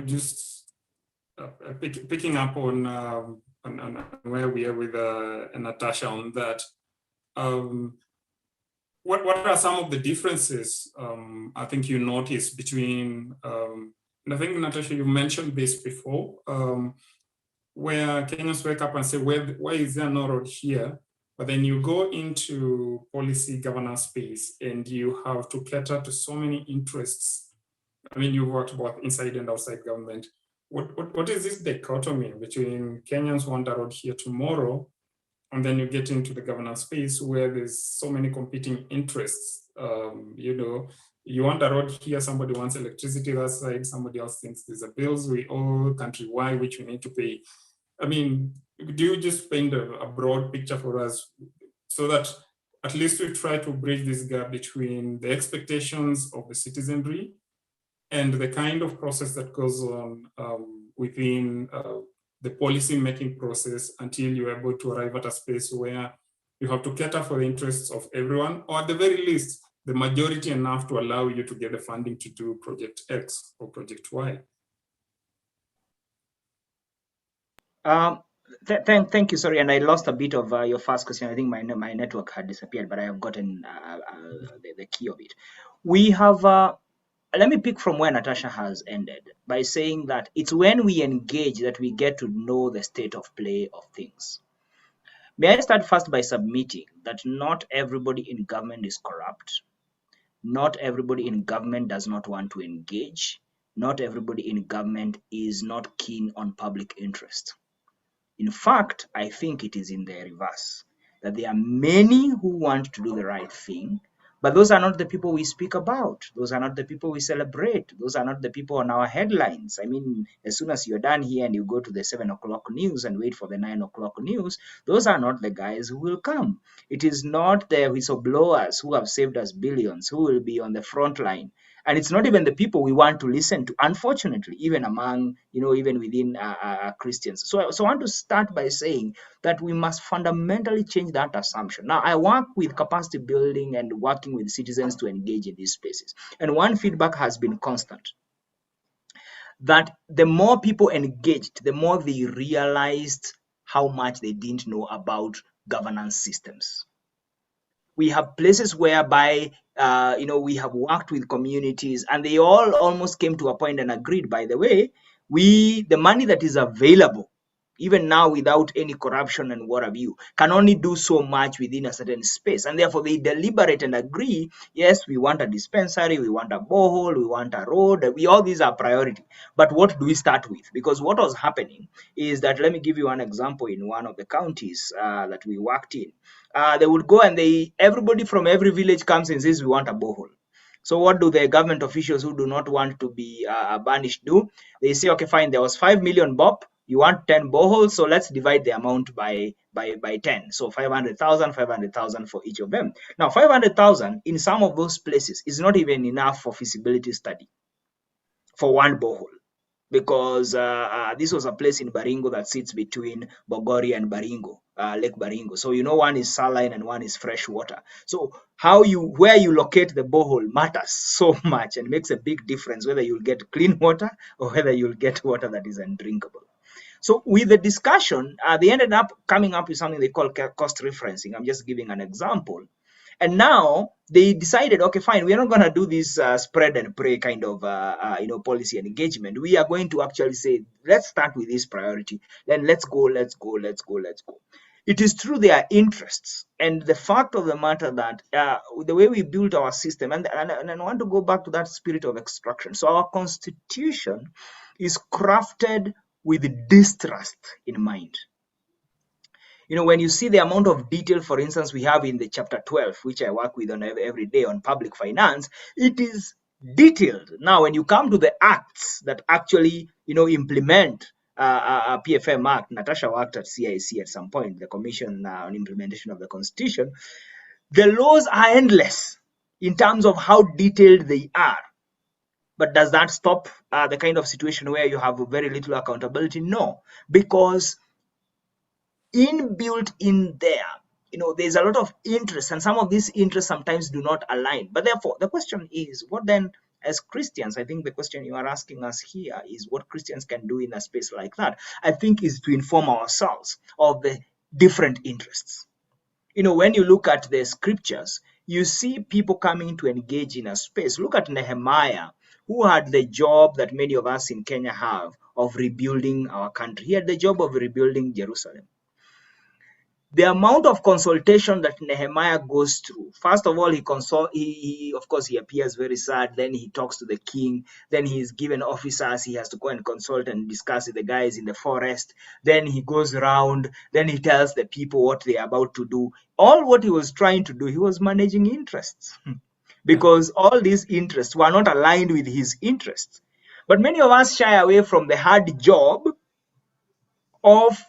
Just picking up on where we are with Natasha on that. What are some of the differences I think you notice between, and I think, Natasha, you mentioned this before, where Kenyans wake up and say, why is there no road here? But then you go into policy governance space and you have to cater to so many interests. I mean, you worked both inside and outside government. What is this dichotomy between Kenyans want a road here tomorrow, and then you get into the governance space where there's so many competing interests? You want a road here, somebody wants electricity that side, somebody else thinks there's a bills we owe countrywide which we need to pay. I mean, do you just paint a broad picture for us so that at least we try to bridge this gap between the expectations of the citizenry and the kind of process that goes on within the policy making process until you're able to arrive at a space where you have to cater for the interests of everyone, or at the very least, the majority enough to allow you to get the funding to do project X or project Y? Thank you. Sorry, and I lost a bit of your first question. I think my network had disappeared, but I have gotten the key of it. We have, let me pick from where Natasha has ended by saying that it's when we engage that we get to know the state of play of things. May I start first by submitting that not everybody in government is corrupt. Not everybody in government does not want to engage. Not everybody in government is not keen on public interest. In fact, I think it is in the reverse, that there are many who want to do the right thing, but those are not the people we speak about. Those are not the people we celebrate. Those are not the people on our headlines. I mean, as soon as you're done here and you go to the 7 o'clock news and wait for the 9 o'clock news, those are not the guys who will come. It is not the whistleblowers who have saved us billions who will be on the front line. And it's not even the people we want to listen to, unfortunately, even among, even within Christians. So I want to start by saying that we must fundamentally change that assumption. Now, I work with capacity building and working with citizens to engage in these spaces. And one feedback has been constant, that the more people engaged, the more they realized how much they didn't know about governance systems. We have places whereby, we have worked with communities and they all almost came to a point and agreed, by the way, the money that is available even now without any corruption and what have you, can only do so much within a certain space. And therefore they deliberate and agree, yes, we want a dispensary, we want a borehole, we want a road, all these are priority. But what do we start with? Because what was happening is that, let me give you one example. In one of the counties that we worked in, they would go and everybody from every village comes and says, we want a borehole. So what do the government officials who do not want to be banished do? They say, okay, fine, there was 5 million bob. You want 10 boreholes, so let's divide the amount by 10. So 500,000 for each of them. Now 500,000 in some of those places is not even enough for feasibility study for one borehole, because this was a place in Baringo that sits between Bogoria and Baringo, Lake Baringo. So one is saline and one is fresh water. So where you locate the borehole matters so much and makes a big difference whether you'll get clean water or whether you'll get water that is undrinkable. So with the discussion, they ended up coming up with something they call cost referencing. I'm just giving an example. And now they decided, okay, fine, we're not going to do this spread and pray kind of policy and engagement. We are going to actually say, let's start with this priority. Then let's go. It is through their interests and the fact of the matter that the way we built our system, and I want to go back to that spirit of extraction. So our constitution is crafted with distrust in mind. When you see the amount of detail, for instance, we have in the chapter 12, which I work with on every day on public finance, it is detailed. Now, when you come to the acts that actually, implement a PFM Act, Natasha worked at CIC at some point, the Commission on Implementation of the Constitution, the laws are endless in terms of how detailed they are. But does that stop the kind of situation where you have very little accountability? No, because inbuilt in there, there's a lot of interest, and some of these interests sometimes do not align. But therefore, the question is, what then, as Christians, I think the question you are asking us here is what Christians can do in a space like that, I think, is to inform ourselves of the different interests. When you look at the scriptures, you see people coming to engage in a space. Look at Nehemiah, who had the job that many of us in Kenya have of rebuilding our country. He had the job of rebuilding Jerusalem. The amount of consultation that Nehemiah goes through, first of all, he of course, he appears very sad. Then he talks to the king. Then he is given officers. He has to go and consult and discuss with the guys in the forest. Then he goes around. Then he tells the people what they are about to do. All what he was trying to do, he was managing interests because all these interests were not aligned with his interests. But many of us shy away from the hard job of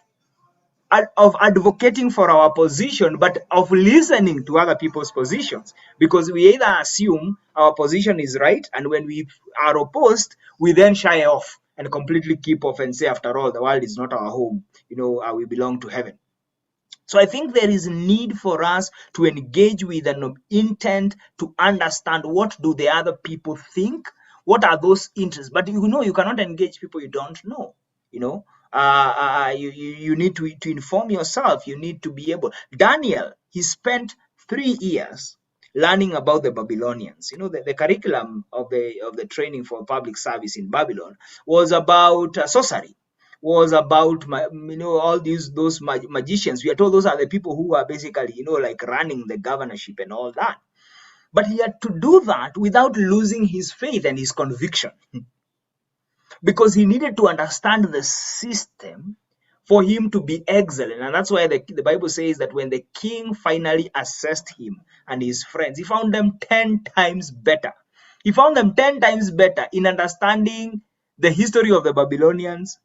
advocating for our position, but of listening to other people's positions, because we either assume our position is right, and when we are opposed, we then shy off and completely keep off and say, after all, the world is not our home, we belong to heaven. So I think there is a need for us to engage with an intent to understand what do the other people think, what are those interests. But you cannot engage people you don't know. You need to inform yourself. You need to be able. Daniel, he spent 3 years learning about the Babylonians. The curriculum of the training for public service in Babylon was about sorcery, was about all those magicians. We are told those are the people who are basically like running the governorship and all that. But he had to do that without losing his faith and his conviction. Because he needed to understand the system for him to be excellent. And that's why the Bible says that when the king finally assessed him and his friends, he found them 10 times better. He found them 10 times better in understanding the history of the Babylonians,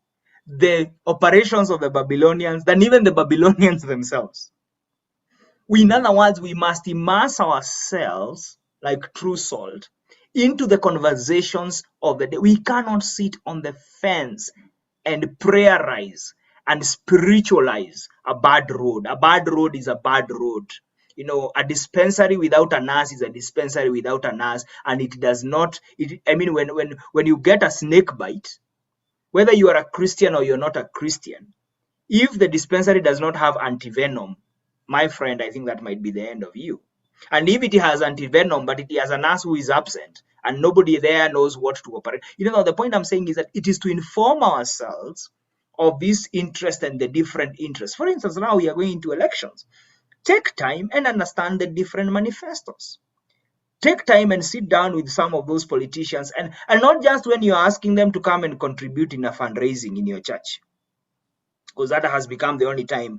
the operations of the Babylonians, than even the Babylonians themselves. In other words, we must immerse ourselves like true salt into the conversations of the day. We cannot sit on the fence and prayerize and spiritualize a bad road. A bad road is a bad road. A dispensary without a nurse is a dispensary without a nurse, and it does not. When you get a snake bite, whether you are a Christian or you're not a Christian, if the dispensary does not have antivenom, my friend, I think that might be the end of you. And if it has antivenom, but it has a nurse who is absent and nobody there knows what to operate. The point I'm saying is that it is to inform ourselves of this interest and the different interests. For instance, now we are going into elections. Take time and understand the different manifestos. Take time and sit down with some of those politicians, and not just when you're asking them to come and contribute in a fundraising in your church, because that has become the only time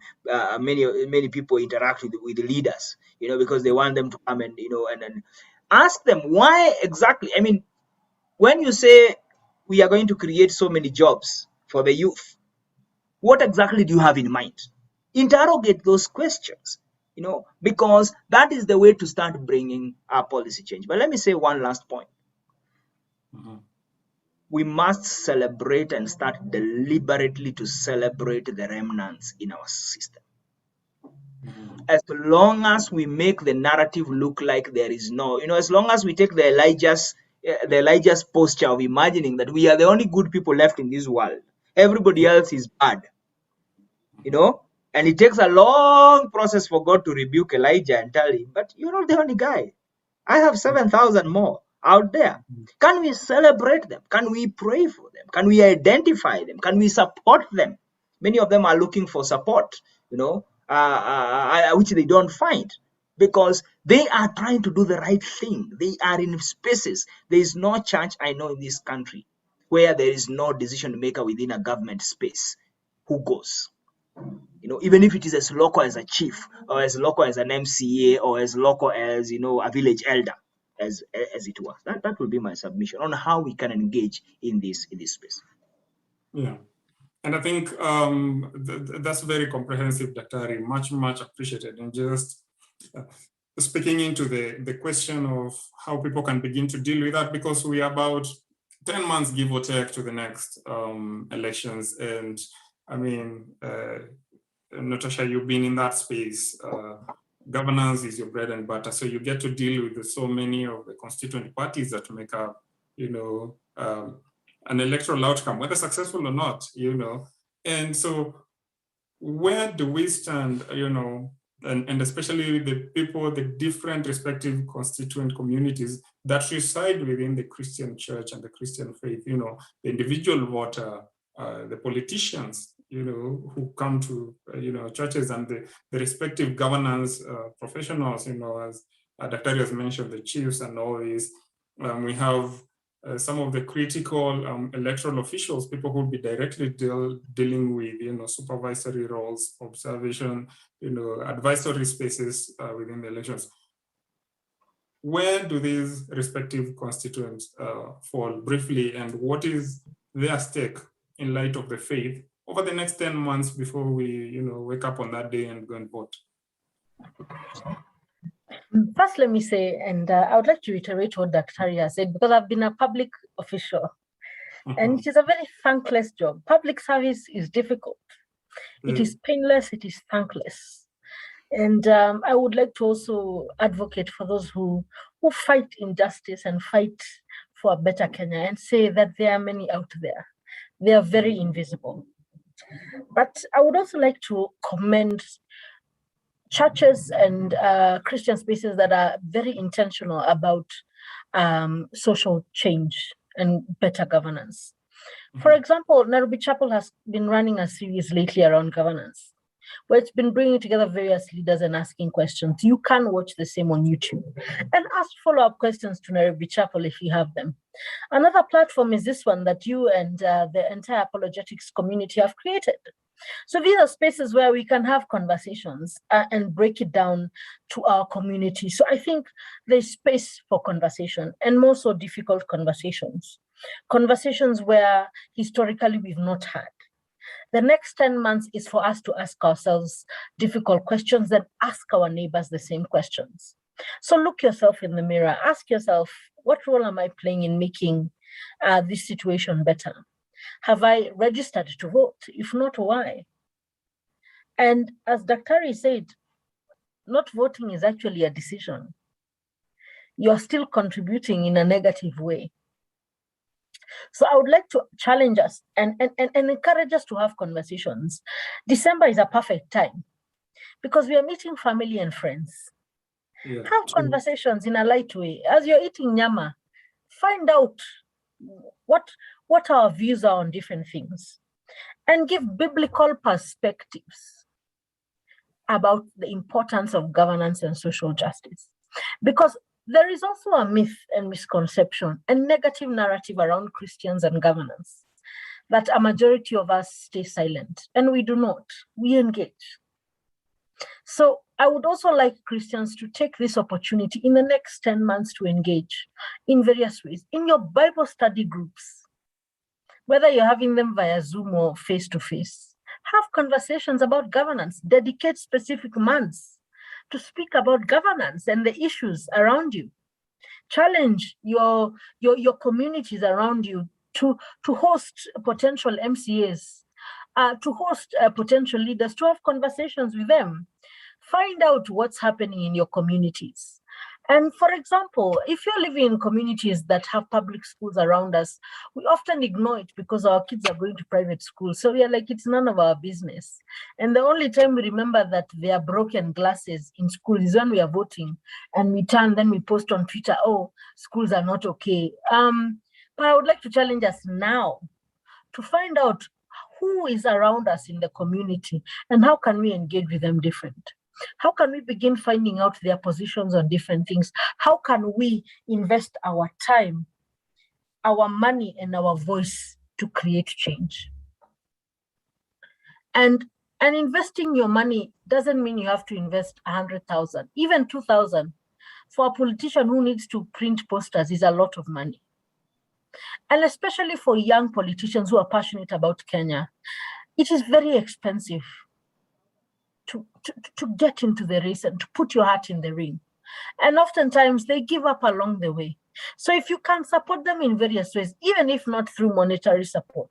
many people interact with the leaders, because they want them to come and and ask them why exactly. I mean, when you say we are going to create so many jobs for the youth, what exactly do you have in mind? Interrogate those questions, because that is the way to start bringing our policy change. But let me say one last point. We must celebrate and start deliberately to celebrate the remnants in our system. As long as we make the narrative look like there is no, as long as we take the Elijah's posture of imagining that we are the only good people left in this world, everybody else is bad, and it takes a long process for God to rebuke Elijah and tell him, but you're not the only guy. I have 7,000 more out there. Can we celebrate them? Can we pray for them? Can we identify them? Can we support them? Many of them are looking for support, which they don't find, because they are trying to do the right thing. They are in spaces. There is no church I know in this country where there is no decision maker within a government space who goes. Even if it is as local as a chief, or as local as an MCA, or as local as a village elder, as it was. That will be my submission on how we can engage in this space. Yeah, and I think that's very comprehensive, Dr. Much appreciated. And just speaking into the question of how people can begin to deal with that, because we are about 10 months, give or take, to the next elections. And I mean, Natasha, you've been in that space. Governance is your bread and butter, so you get to deal with so many of the constituent parties that make up, an electoral outcome, whether successful or not, And so, where do we stand, and especially the people, the different respective constituent communities that reside within the Christian church and the Christian faith, the individual voter, the politicians, who come to, churches, and the respective governance professionals, as Dr. has mentioned, the chiefs and all these. We have some of the critical electoral officials, people who will be directly dealing with, supervisory roles, observation, advisory spaces within the elections. Where do these respective constituents fall briefly, and what is their stake in light of the faith over the next 10 months before we, wake up on that day and go and vote? First, let me say, and I would like to reiterate what Dr. has said, because I've been a public official, and it is a very thankless job. Public service is difficult. It is painless, it is thankless. And I would like to also advocate for those who fight injustice and fight for a better Kenya, and say that there are many out there. They are very invisible. But I would also like to commend churches and Christian spaces that are very intentional about social change and better governance. For example, Nairobi Chapel has been running a series lately around governance, where it's been bringing together various leaders and asking questions. You can watch the same on YouTube and ask follow-up questions to Nairobi Chapel if you have them. Another platform is this one that you and the entire apologetics community have created. So these are spaces where we can have conversations and break it down to our community. So I think there's space for conversation, and more so difficult conversations. Conversations where historically we've not had. The next 10 months is for us to ask ourselves difficult questions, and ask our neighbors the same questions. So look yourself in the mirror, ask yourself, what role am I playing in making this situation better? Have I registered to vote? If not, why? And as Dr. said, not voting is actually a decision. You're still contributing in a negative way. So I would like to challenge us and encourage us to have conversations. December is a perfect time because we are meeting family and friends. Yeah, have conversations in a light way. As you're eating nyama, find out what our views are on different things. and give biblical perspectives about the importance of governance and social justice. Because there is also a myth and misconception and negative narrative around Christians and governance that a majority of us stay silent, and we do not. We engage. So I would also like Christians to take this opportunity in the next 10 months to engage in various ways in your Bible study groups, whether you're having them via Zoom or face-to-face. Have conversations about governance, dedicate specific months to speak about governance and the issues around you. Challenge your communities around you to host potential MCAs, to host potential leaders, to have conversations with them. Find out what's happening in your communities. And for example, if you're living in communities that have public schools around us, we often ignore it because our kids are going to private schools. So we are like, it's none of our business. And the only time we remember that there are broken glasses in school is when we are voting and we turn, then we post on Twitter, oh, schools are not okay. But I would like to challenge us now to find out who is around us in the community and how can we engage with them different. How can we begin finding out their positions on different things? How can we invest our time, our money, and our voice to create change? And investing your money doesn't mean you have to invest 100,000, even 2,000. For a politician who needs to print posters is a lot of money. And especially for young politicians who are passionate about Kenya, it is very expensive to get into the race and to put your heart in the ring. And oftentimes they give up along the way. So if you can support them in various ways, even if not through monetary support,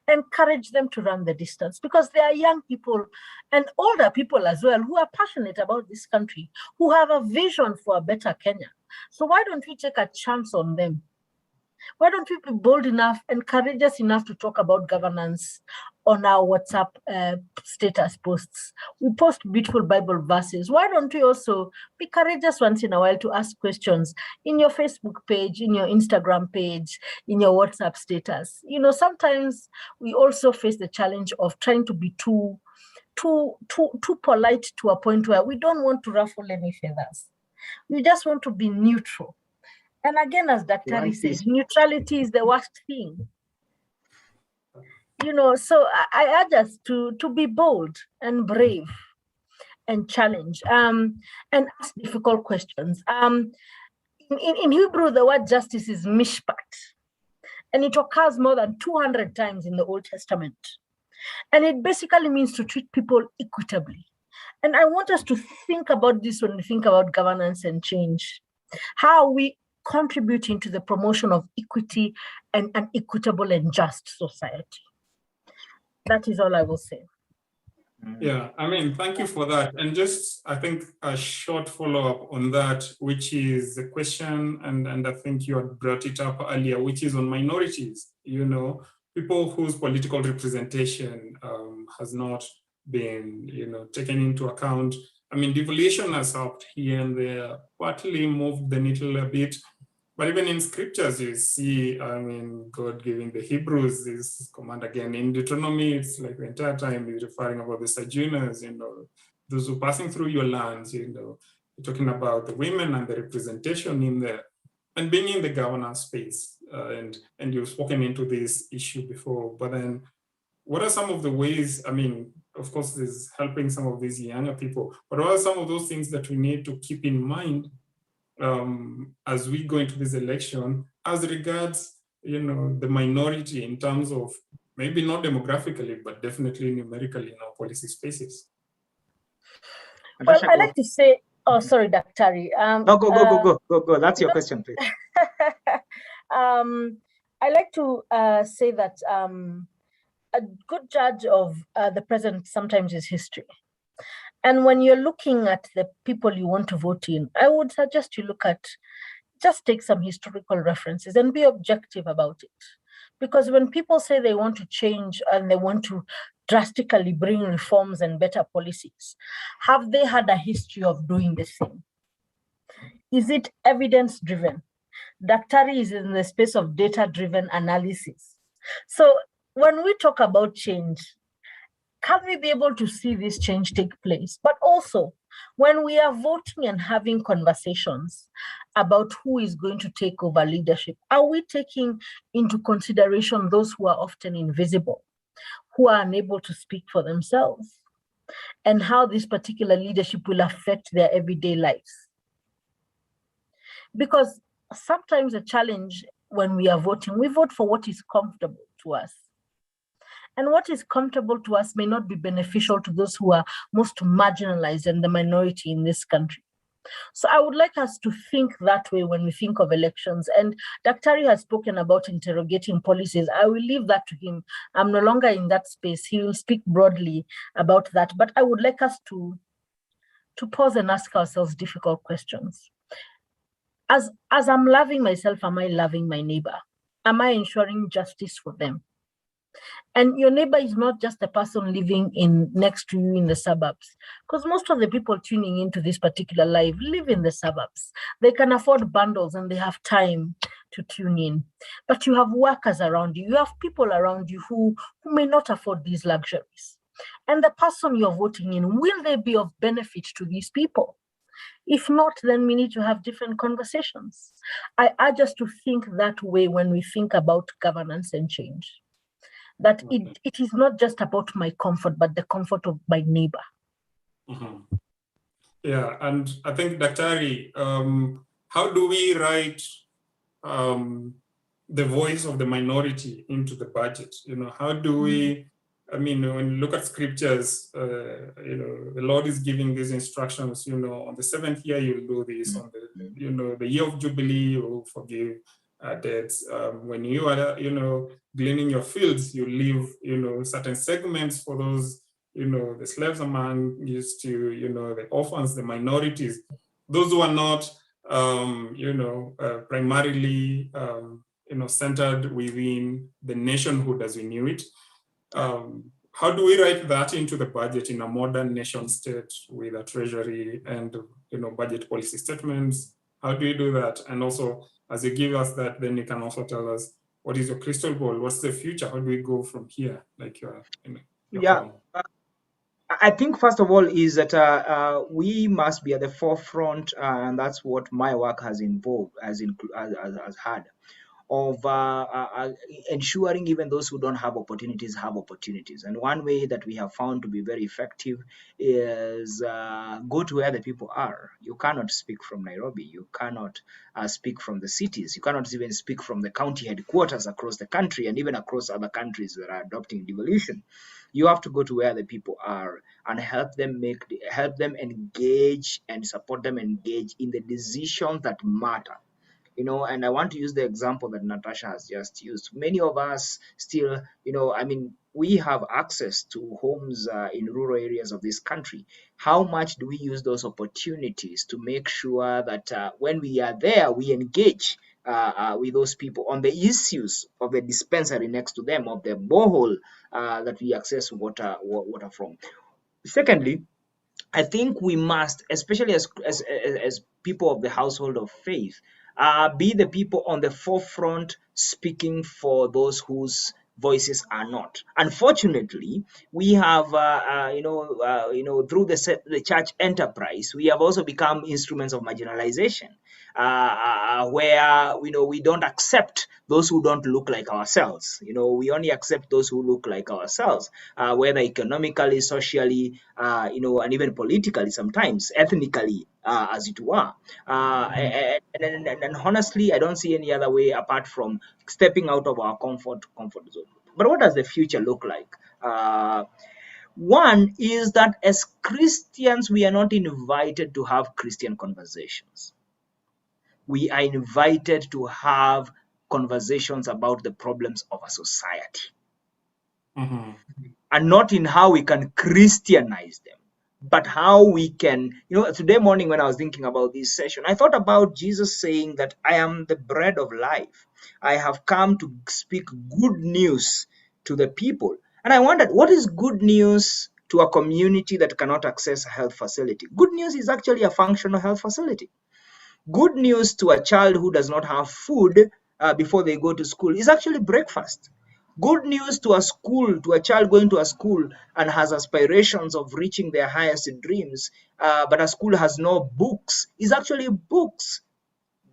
encourage them to run the distance, because there are young people and older people as well who are passionate about this country, who have a vision for a better Kenya. So why don't we take a chance on them? Why don't we be bold enough and courageous enough to talk about governance on our WhatsApp status posts? We post beautiful Bible verses. Why don't we also be courageous once in a while to ask questions in your Facebook page, in your Instagram page, in your WhatsApp status? You know, sometimes we also face the challenge of trying to be too polite to a point where we don't want to ruffle any feathers. We just want to be neutral. And again, as Dr. says, neutrality is the worst thing. You know, so I urge us to be bold and brave and challenge and ask difficult questions. In Hebrew, the word justice is mishpat, and it occurs more than 200 times in the Old Testament. And it basically means to treat people equitably. And I want us to think about this when we think about governance and change. How are we contributing to the promotion of equity and an equitable and just society? That is all I will say. Yeah, I mean, thank you for that. And just, I think, a short follow-up on that, which is the question, and I think you had brought it up earlier, which is on minorities, you know, people whose political representation has not been, you know, taken into account. I mean, devolution has helped here and there, partly moved the needle a bit. But even in scriptures, you see, I mean, God giving the Hebrews this command again. In Deuteronomy, it's like the entire time he's referring about the sojourners, you know, those who are passing through your lands, you know, you're talking about the women and the representation in there, and being in the governance space. And you've spoken into this issue before, but then what are some of the ways, I mean, of course, there's helping some of these younger people, but what are some of those things that we need to keep in mind as we go into this election, as regards, you know, the minority in terms of maybe not demographically, but definitely numerically in our policy spaces? Well, I like to say, oh, sorry, Dr. No, go. That's your question, please. I like to say that a good judge of the present sometimes is history. And when you're looking at the people you want to vote in, I would suggest you just take some historical references and be objective about it. Because when people say they want to change and they want to drastically bring reforms and better policies, have they had a history of doing the same? Is it evidence-driven? Daktari is in the space of data-driven analysis. So when we talk about change, can we be able to see this change take place? But also, when we are voting and having conversations about who is going to take over leadership, are we taking into consideration those who are often invisible, who are unable to speak for themselves, and how this particular leadership will affect their everyday lives? Because sometimes a challenge when we are voting, we vote for what is comfortable to us. And what is comfortable to us may not be beneficial to those who are most marginalized and the minority in this country. So I would like us to think that way when we think of elections. And Daktari has spoken about interrogating policies. I will leave that to him. I'm no longer in that space. He will speak broadly about that. But I would like us to pause and ask ourselves difficult questions. As I'm loving myself, am I loving my neighbor? Am I ensuring justice for them? And your neighbor is not just a person living next to you in the suburbs, because most of the people tuning into this particular live live in the suburbs. They can afford bundles and they have time to tune in. But you have workers around you. You have people around you who may not afford these luxuries. And the person you're voting in, will they be of benefit to these people? If not, then we need to have different conversations. I urge us to think that way when we think about governance and change. That it is not just about my comfort, but the comfort of my neighbor. Mm-hmm. Yeah, and I think, Daktari, how do we write the voice of the minority into the budget? How do we, when you look at scriptures, the Lord is giving these instructions, on the 7th year, you'll do this, on the, the year of Jubilee, you'll forgive debts. When you are, gleaning your fields, you leave, certain segments for those, the slaves among used to, the orphans, the minorities, those who are not, primarily, centered within the nationhood as we knew it. How do we write that into the budget in a modern nation state with a treasury and, budget policy statements? How do you do that? And also, as you give us that, then you can also tell us, what is your crystal ball? What's the future? How do we go from here? Like your I think first of all is that we must be at the forefront, and that's what my work has involved, has had, of ensuring even those who don't have opportunities have opportunities. And one way that we have found to be very effective is go to where the people are. You cannot speak from Nairobi. You cannot speak from the cities. You cannot even speak from the county headquarters across the country and even across other countries that are adopting devolution. You have to go to where the people are and help them engage and support them engage in the decisions that matter. And I want to use the example that Natasha has just used. Many of us still, we have access to homes in rural areas of this country. How much do we use those opportunities to make sure that when we are there, we engage with those people on the issues of the dispensary next to them, of the borehole that we access water from? Secondly, I think we must, especially as people of the household of faith, be the people on the forefront speaking for those whose voices are not. Unfortunately, we have, through the church enterprise, we have also become instruments of marginalization, where we don't accept those who don't look like ourselves. We only accept those who look like ourselves, whether economically, socially, and even politically, sometimes ethnically, as it were. And honestly, I don't see any other way apart from stepping out of our comfort zone. But what does the future look like? One is that as Christians, we are not invited to have Christian conversations. We are invited to have conversations about the problems of a society. And not in how we can Christianize them, but how we can, today morning when I was thinking about this session, I thought about Jesus saying that I am the bread of life. I have come to speak good news to the people. And I wondered, what is good news to a community that cannot access a health facility? Good news is actually a functional health facility. Good news to a child who does not have food before they go to school is actually breakfast. Good news to a school, to a child going to a school and has aspirations of reaching their highest dreams, but a school has no books, is actually books.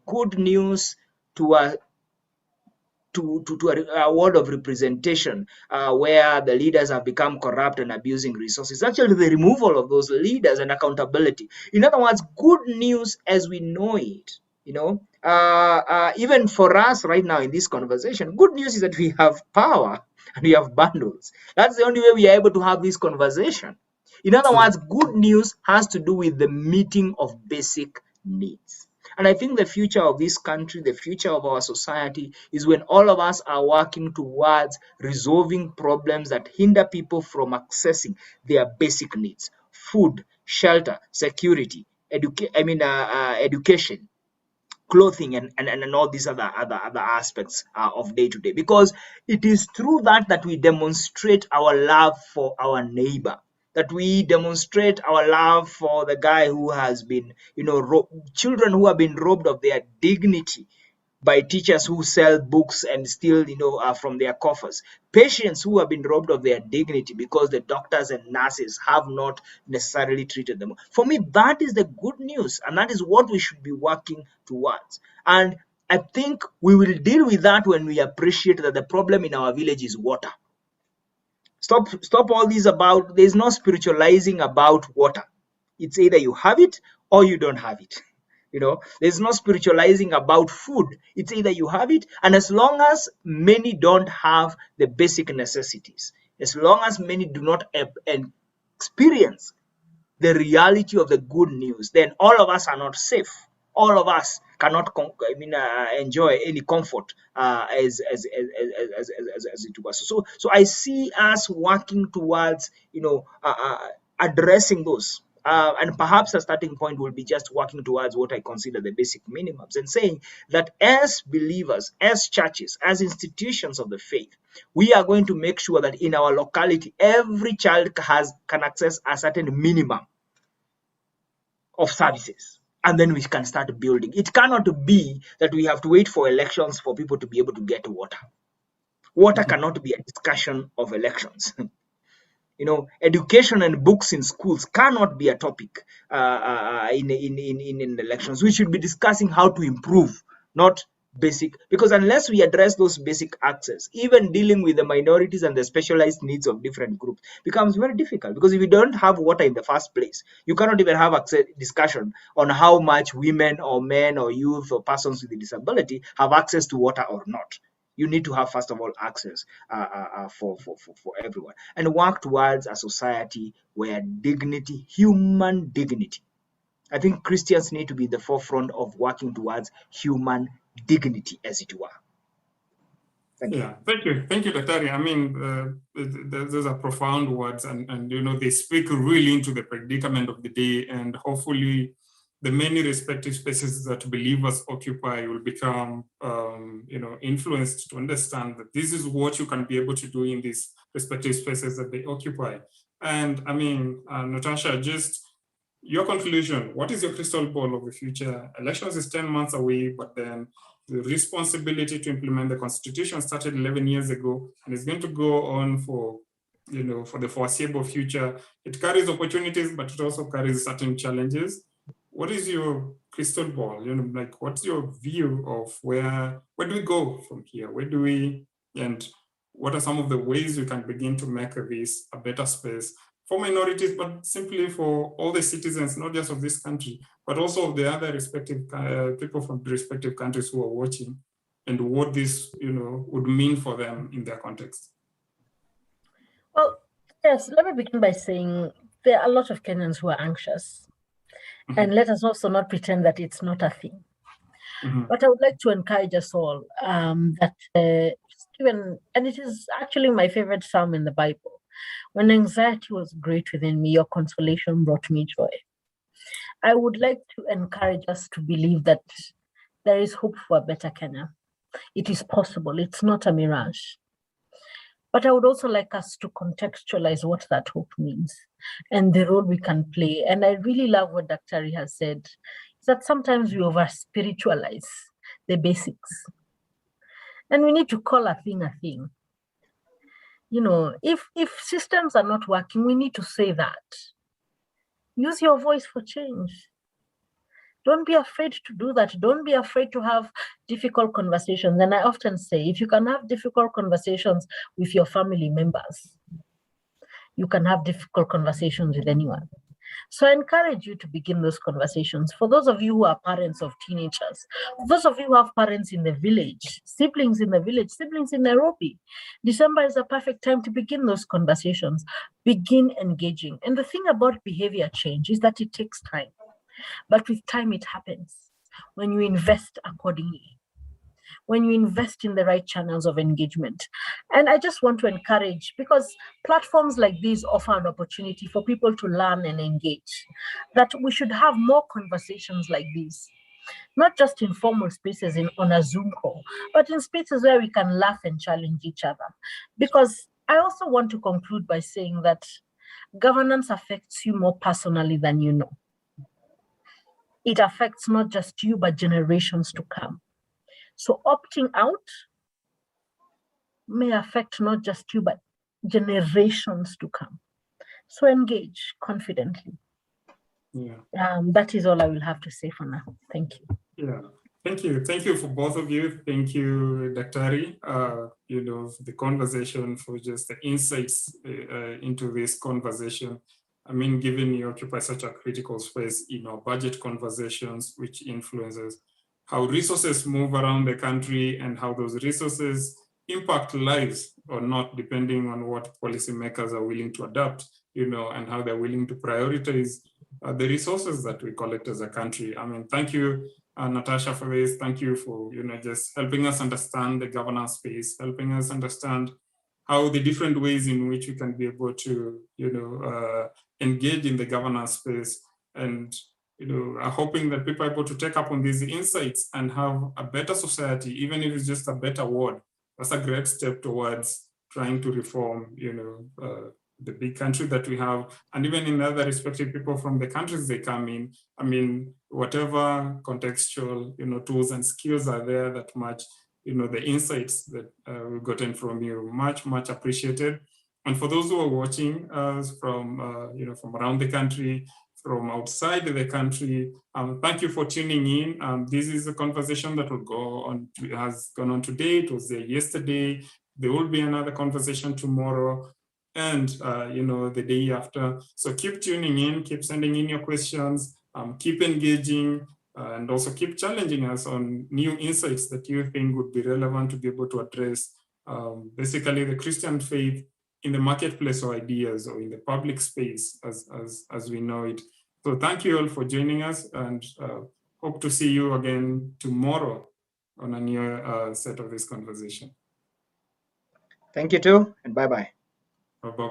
Good news to a world of representation where the leaders have become corrupt and abusing resources. Actually, the removal of those leaders and accountability. In other words, good news as we know it. Even for us right now in this conversation, good news is that we have power and we have bundles. That's the only way we are able to have this conversation. In other words, good news has to do with the meeting of basic needs. And I think the future of this country, the future of our society, is when all of us are working towards resolving problems that hinder people from accessing their basic needs: food, shelter, security, education, clothing, and all these other aspects of day to day. Because it is through that we demonstrate our love for our neighbor, that we demonstrate our love for the guy who has been, children who have been robbed of their dignity by teachers who sell books and steal, from their coffers. Patients who have been robbed of their dignity because the doctors and nurses have not necessarily treated them. For me, that is the good news, and that is what we should be working towards. And I think we will deal with that when we appreciate that the problem in our village is water. Stop all these about, there's no spiritualizing about water. It's either you have it or you don't have it. There's no spiritualizing about food. It's either you have it, and as long as many don't have the basic necessities, as long as many do not experience the reality of the good news, then all of us are not safe. All of us cannot enjoy any comfort as it was. So I see us working towards addressing those. And perhaps a starting point will be just working towards what I consider the basic minimums, and saying that as believers, as churches, as institutions of the faith, we are going to make sure that in our locality, every child can access a certain minimum of services. And then we can start building. It cannot be that we have to wait for elections for people to be able to get water. Water cannot be a discussion of elections. Education and books in schools cannot be a topic in elections. We should be discussing how to improve, not basic, because unless we address those basic access, even dealing with the minorities and the specialized needs of different groups becomes very difficult. Because if you don't have water in the first place, you cannot even have discussion on how much women or men or youth or persons with a disability have access to water or not. You need to have, first of all, access for everyone, and work towards a society where dignity, human dignity. I think Christians need to be in the forefront of working towards human dignity, as it were. Thank you, Daktari. I mean, those are profound words, and they speak really into the predicament of the day, and hopefully the many respective spaces that believers occupy will become, influenced to understand that this is what you can be able to do in these respective spaces that they occupy. And I mean, Natasha, just your conclusion, what is your crystal ball of the future? Elections is 10 months away, but then the responsibility to implement the Constitution started 11 years ago, and it's going to go on for the foreseeable future. It carries opportunities, but it also carries certain challenges. What is your crystal ball? What's your view of where do we go from here? And what are some of the ways we can begin to make this a better space for minorities, but simply for all the citizens, not just of this country, but also of the other respective people from the respective countries who are watching, and what this would mean for them in their context? Well, yes, let me begin by saying there are a lot of Kenyans who are anxious. And let us also not pretend that it's not a thing. But I would like to encourage us all that even, and it is actually my favorite psalm in the Bible, when anxiety was great within me, your consolation brought me joy. I would like to encourage us to believe that there is hope for a better Kenya. It is possible. It's not a mirage. But I would also like us to contextualize what that hope means and the role we can play. And I really love what Daktari has said, is that sometimes we over-spiritualize the basics. And we need to call a thing a thing. if systems are not working, we need to say that. Use your voice for change. Don't be afraid to do that. Don't be afraid to have difficult conversations. And I often say, if you can have difficult conversations with your family members, you can have difficult conversations with anyone. So I encourage you to begin those conversations. For those of you who are parents of teenagers, those of you who have parents in the village, siblings in the village, siblings in Nairobi, December is a perfect time to begin those conversations. Begin engaging. And the thing about behavior change is that it takes time. But with time, it happens when you invest accordingly, when you invest in the right channels of engagement. And I just want to encourage, because platforms like these offer an opportunity for people to learn and engage, that we should have more conversations like these, not just in formal spaces on a Zoom call, but in spaces where we can laugh and challenge each other. Because I also want to conclude by saying that governance affects you more personally than you know. It affects not just you, but generations to come. So opting out may affect not just you, but generations to come. So engage confidently. Yeah. That is all I will have to say for now. Thank you. Yeah. Thank you. Thank you for both of you. Thank you, Daktari, for the conversation, for just the insights into this conversation. I mean, given you occupy such a critical space in our budget conversations, which influences how resources move around the country and how those resources impact lives or not, depending on what policymakers are willing to adopt, and how they're willing to prioritize the resources that we collect as a country. I mean, thank you, Natasha, for this. Thank you for, just helping us understand the governance space, helping us understand how the different ways in which we can be able to, engage in the governance space, and, hoping that people are able to take up on these insights and have a better society, even if it's just a better world. That's a great step towards trying to reform, the big country that we have, and even in other respective people from the countries they come in. I mean, whatever contextual, tools and skills are there that match, the insights that we've gotten from you, much, much appreciated. And for those who are watching us from, from around the country, from outside the country, thank you for tuning in. This is a conversation that will go on, has gone on today. It was there yesterday. There will be another conversation tomorrow, and the day after. So keep tuning in, keep sending in your questions, keep engaging, and also keep challenging us on new insights that you think would be relevant to be able to address basically the Christian faith in the marketplace of ideas or in the public space as we know it. So thank you all for joining us, and hope to see you again tomorrow on a new set of this conversation. Thank you too, and bye-bye. Bye-bye.